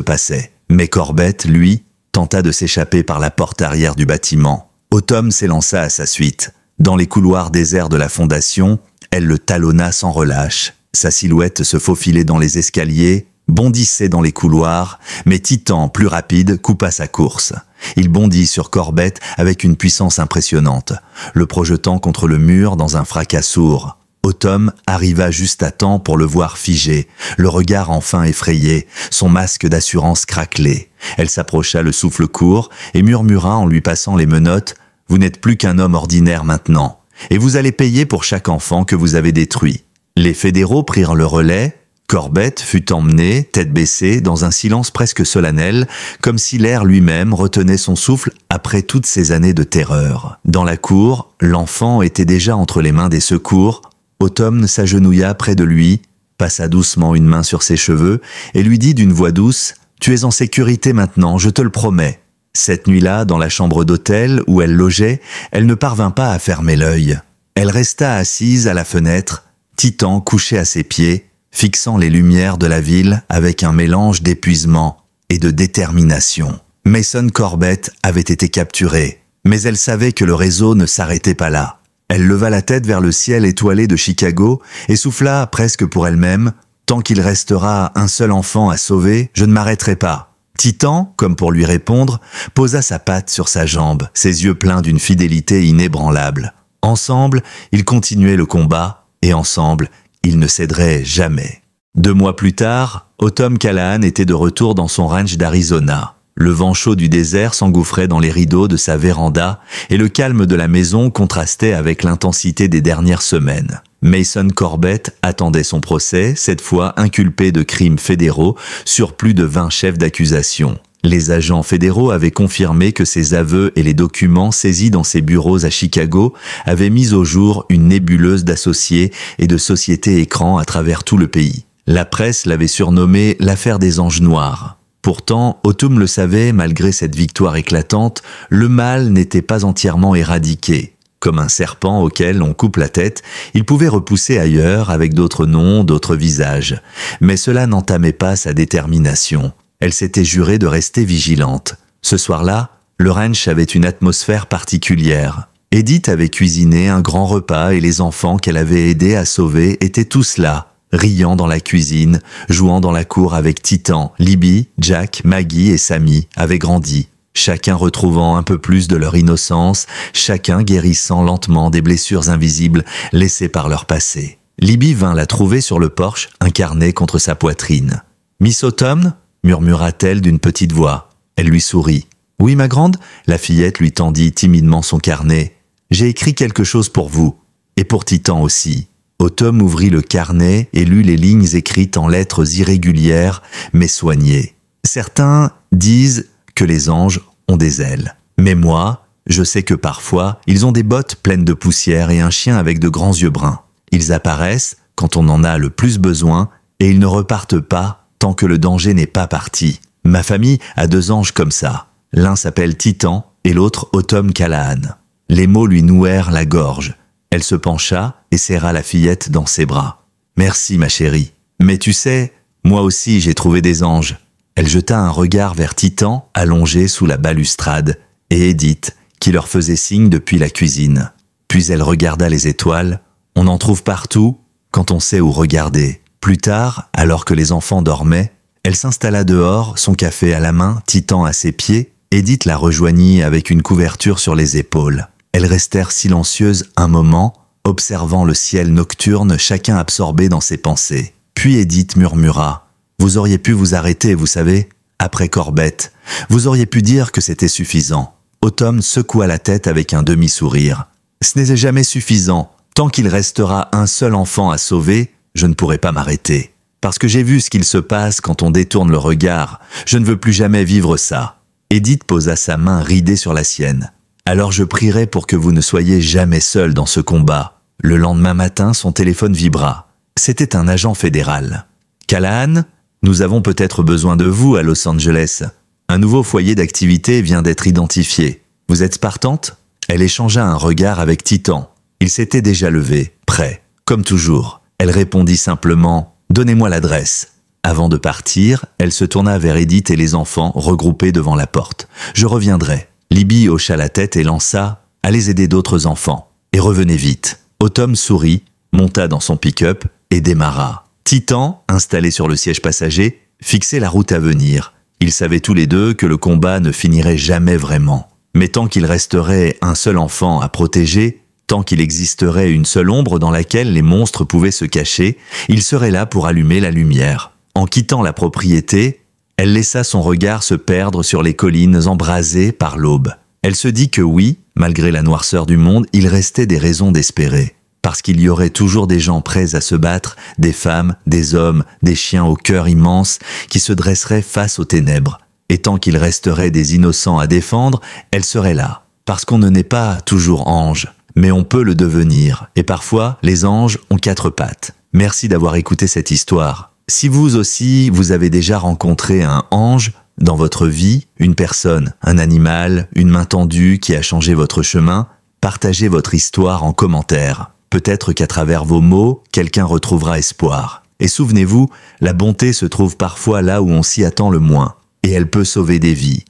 passait. Mais Corbett, lui, tenta de s'échapper par la porte arrière du bâtiment. Autumn s'élança à sa suite. Dans les couloirs déserts de la fondation, elle le talonna sans relâche. Sa silhouette se faufilait dans les escaliers, bondissait dans les couloirs, mais Titan, plus rapide, coupa sa course. Il bondit sur Corbett avec une puissance impressionnante, le projetant contre le mur dans un fracas sourd. Autumn arriva juste à temps pour le voir figé, le regard enfin effrayé, son masque d'assurance craquelé. Elle s'approcha le souffle court et murmura en lui passant les menottes « Vous n'êtes plus qu'un homme ordinaire maintenant, et vous allez payer pour chaque enfant que vous avez détruit. » Les fédéraux prirent le relais. Corbett fut emmené, tête baissée, dans un silence presque solennel, comme si l'air lui-même retenait son souffle après toutes ces années de terreur. Dans la cour, l'enfant était déjà entre les mains des secours. Autumn s'agenouilla près de lui, passa doucement une main sur ses cheveux et lui dit d'une voix douce « Tu es en sécurité maintenant, je te le promets. » Cette nuit-là, dans la chambre d'hôtel où elle logeait, elle ne parvint pas à fermer l'œil. Elle resta assise à la fenêtre, Titan couché à ses pieds, fixant les lumières de la ville avec un mélange d'épuisement et de détermination. Mason Corbett avait été capturé, mais elle savait que le réseau ne s'arrêtait pas là. Elle leva la tête vers le ciel étoilé de Chicago et souffla presque pour elle-même « Tant qu'il restera un seul enfant à sauver, je ne m'arrêterai pas. » Titan, comme pour lui répondre, posa sa patte sur sa jambe, ses yeux pleins d'une fidélité inébranlable. Ensemble, ils continuaient le combat, et ensemble, ils ne céderaient jamais. 2 mois plus tard, Autumn Callahan était de retour dans son ranch d'Arizona. Le vent chaud du désert s'engouffrait dans les rideaux de sa véranda et le calme de la maison contrastait avec l'intensité des dernières semaines. Mason Corbett attendait son procès, cette fois inculpé de crimes fédéraux sur plus de 20 chefs d'accusation. Les agents fédéraux avaient confirmé que ces aveux et les documents saisis dans ses bureaux à Chicago avaient mis au jour une nébuleuse d'associés et de sociétés écrans à travers tout le pays. La presse l'avait surnommé l'affaire des anges noirs. Pourtant, Autumn le savait, malgré cette victoire éclatante, le mal n'était pas entièrement éradiqué. Comme un serpent auquel on coupe la tête, il pouvait repousser ailleurs avec d'autres noms, d'autres visages. Mais cela n'entamait pas sa détermination. Elle s'était jurée de rester vigilante. Ce soir-là, le ranch avait une atmosphère particulière. Edith avait cuisiné un grand repas et les enfants qu'elle avait aidés à sauver étaient tous là, riant dans la cuisine, jouant dans la cour avec Titan. Libby, Jack, Maggie et Sammy avaient grandi, chacun retrouvant un peu plus de leur innocence, chacun guérissant lentement des blessures invisibles laissées par leur passé. Libby vint la trouver sur le porche, un carnet contre sa poitrine. « Miss Autumn ?» murmura-t-elle d'une petite voix. Elle lui sourit. « Oui, ma grande ?» La fillette lui tendit timidement son carnet. « J'ai écrit quelque chose pour vous, et pour Titan aussi. » Autumn ouvrit le carnet et lut les lignes écrites en lettres irrégulières, mais soignées. Certains disent que les anges ont des ailes. Mais moi, je sais que parfois, ils ont des bottes pleines de poussière et un chien avec de grands yeux bruns. Ils apparaissent quand on en a le plus besoin et ils ne repartent pas tant que le danger n'est pas parti. Ma famille a 2 anges comme ça. L'un s'appelle Titan et l'autre Autumn Callahan. Les mots lui nouèrent la gorge. Elle se pencha et serra la fillette dans ses bras. « Merci, ma chérie. Mais tu sais, moi aussi j'ai trouvé des anges. » Elle jeta un regard vers Titan, allongé sous la balustrade, et Edith, qui leur faisait signe depuis la cuisine. Puis elle regarda les étoiles. On en trouve partout, quand on sait où regarder. Plus tard, alors que les enfants dormaient, elle s'installa dehors, son café à la main, Titan à ses pieds. Edith la rejoignit avec une couverture sur les épaules. Elles restèrent silencieuses un moment, observant le ciel nocturne, chacun absorbé dans ses pensées. Puis Edith murmura « Vous auriez pu vous arrêter, vous savez, après Corbett. Vous auriez pu dire que c'était suffisant. » Autumn secoua la tête avec un demi-sourire. « Ce n'est jamais suffisant. Tant qu'il restera un seul enfant à sauver, je ne pourrai pas m'arrêter. Parce que j'ai vu ce qu'il se passe quand on détourne le regard. Je ne veux plus jamais vivre ça. » Edith posa sa main ridée sur la sienne. « Alors je prierai pour que vous ne soyez jamais seul dans ce combat. » Le lendemain matin, son téléphone vibra. C'était un agent fédéral. « Callahan, nous avons peut-être besoin de vous à Los Angeles. Un nouveau foyer d'activité vient d'être identifié. Vous êtes partante ?» Elle échangea un regard avec Titan. Il s'était déjà levé, prêt. Comme toujours, elle répondit simplement « Donnez-moi l'adresse ». Avant de partir, elle se tourna vers Edith et les enfants regroupés devant la porte. « Je reviendrai. » Libby hocha la tête et lança « Allez aider d'autres enfants. Et revenez vite. » Autumn sourit, monta dans son pick-up et démarra. Titan, installé sur le siège passager, fixait la route à venir. Ils savaient tous les deux que le combat ne finirait jamais vraiment. Mais tant qu'il resterait un seul enfant à protéger, tant qu'il existerait une seule ombre dans laquelle les monstres pouvaient se cacher, il serait là pour allumer la lumière. En quittant la propriété, elle laissa son regard se perdre sur les collines embrasées par l'aube. Elle se dit que oui, malgré la noirceur du monde, il restait des raisons d'espérer. Parce qu'il y aurait toujours des gens prêts à se battre, des femmes, des hommes, des chiens au cœur immense, qui se dresseraient face aux ténèbres. Et tant qu'il resterait des innocents à défendre, elle serait là. Parce qu'on ne naît pas toujours ange, mais on peut le devenir. Et parfois, les anges ont 4 pattes. Merci d'avoir écouté cette histoire. Si vous aussi, vous avez déjà rencontré un ange dans votre vie, une personne, un animal, une main tendue qui a changé votre chemin, partagez votre histoire en commentaire. Peut-être qu'à travers vos mots, quelqu'un retrouvera espoir. Et souvenez-vous, la bonté se trouve parfois là où on s'y attend le moins, et elle peut sauver des vies.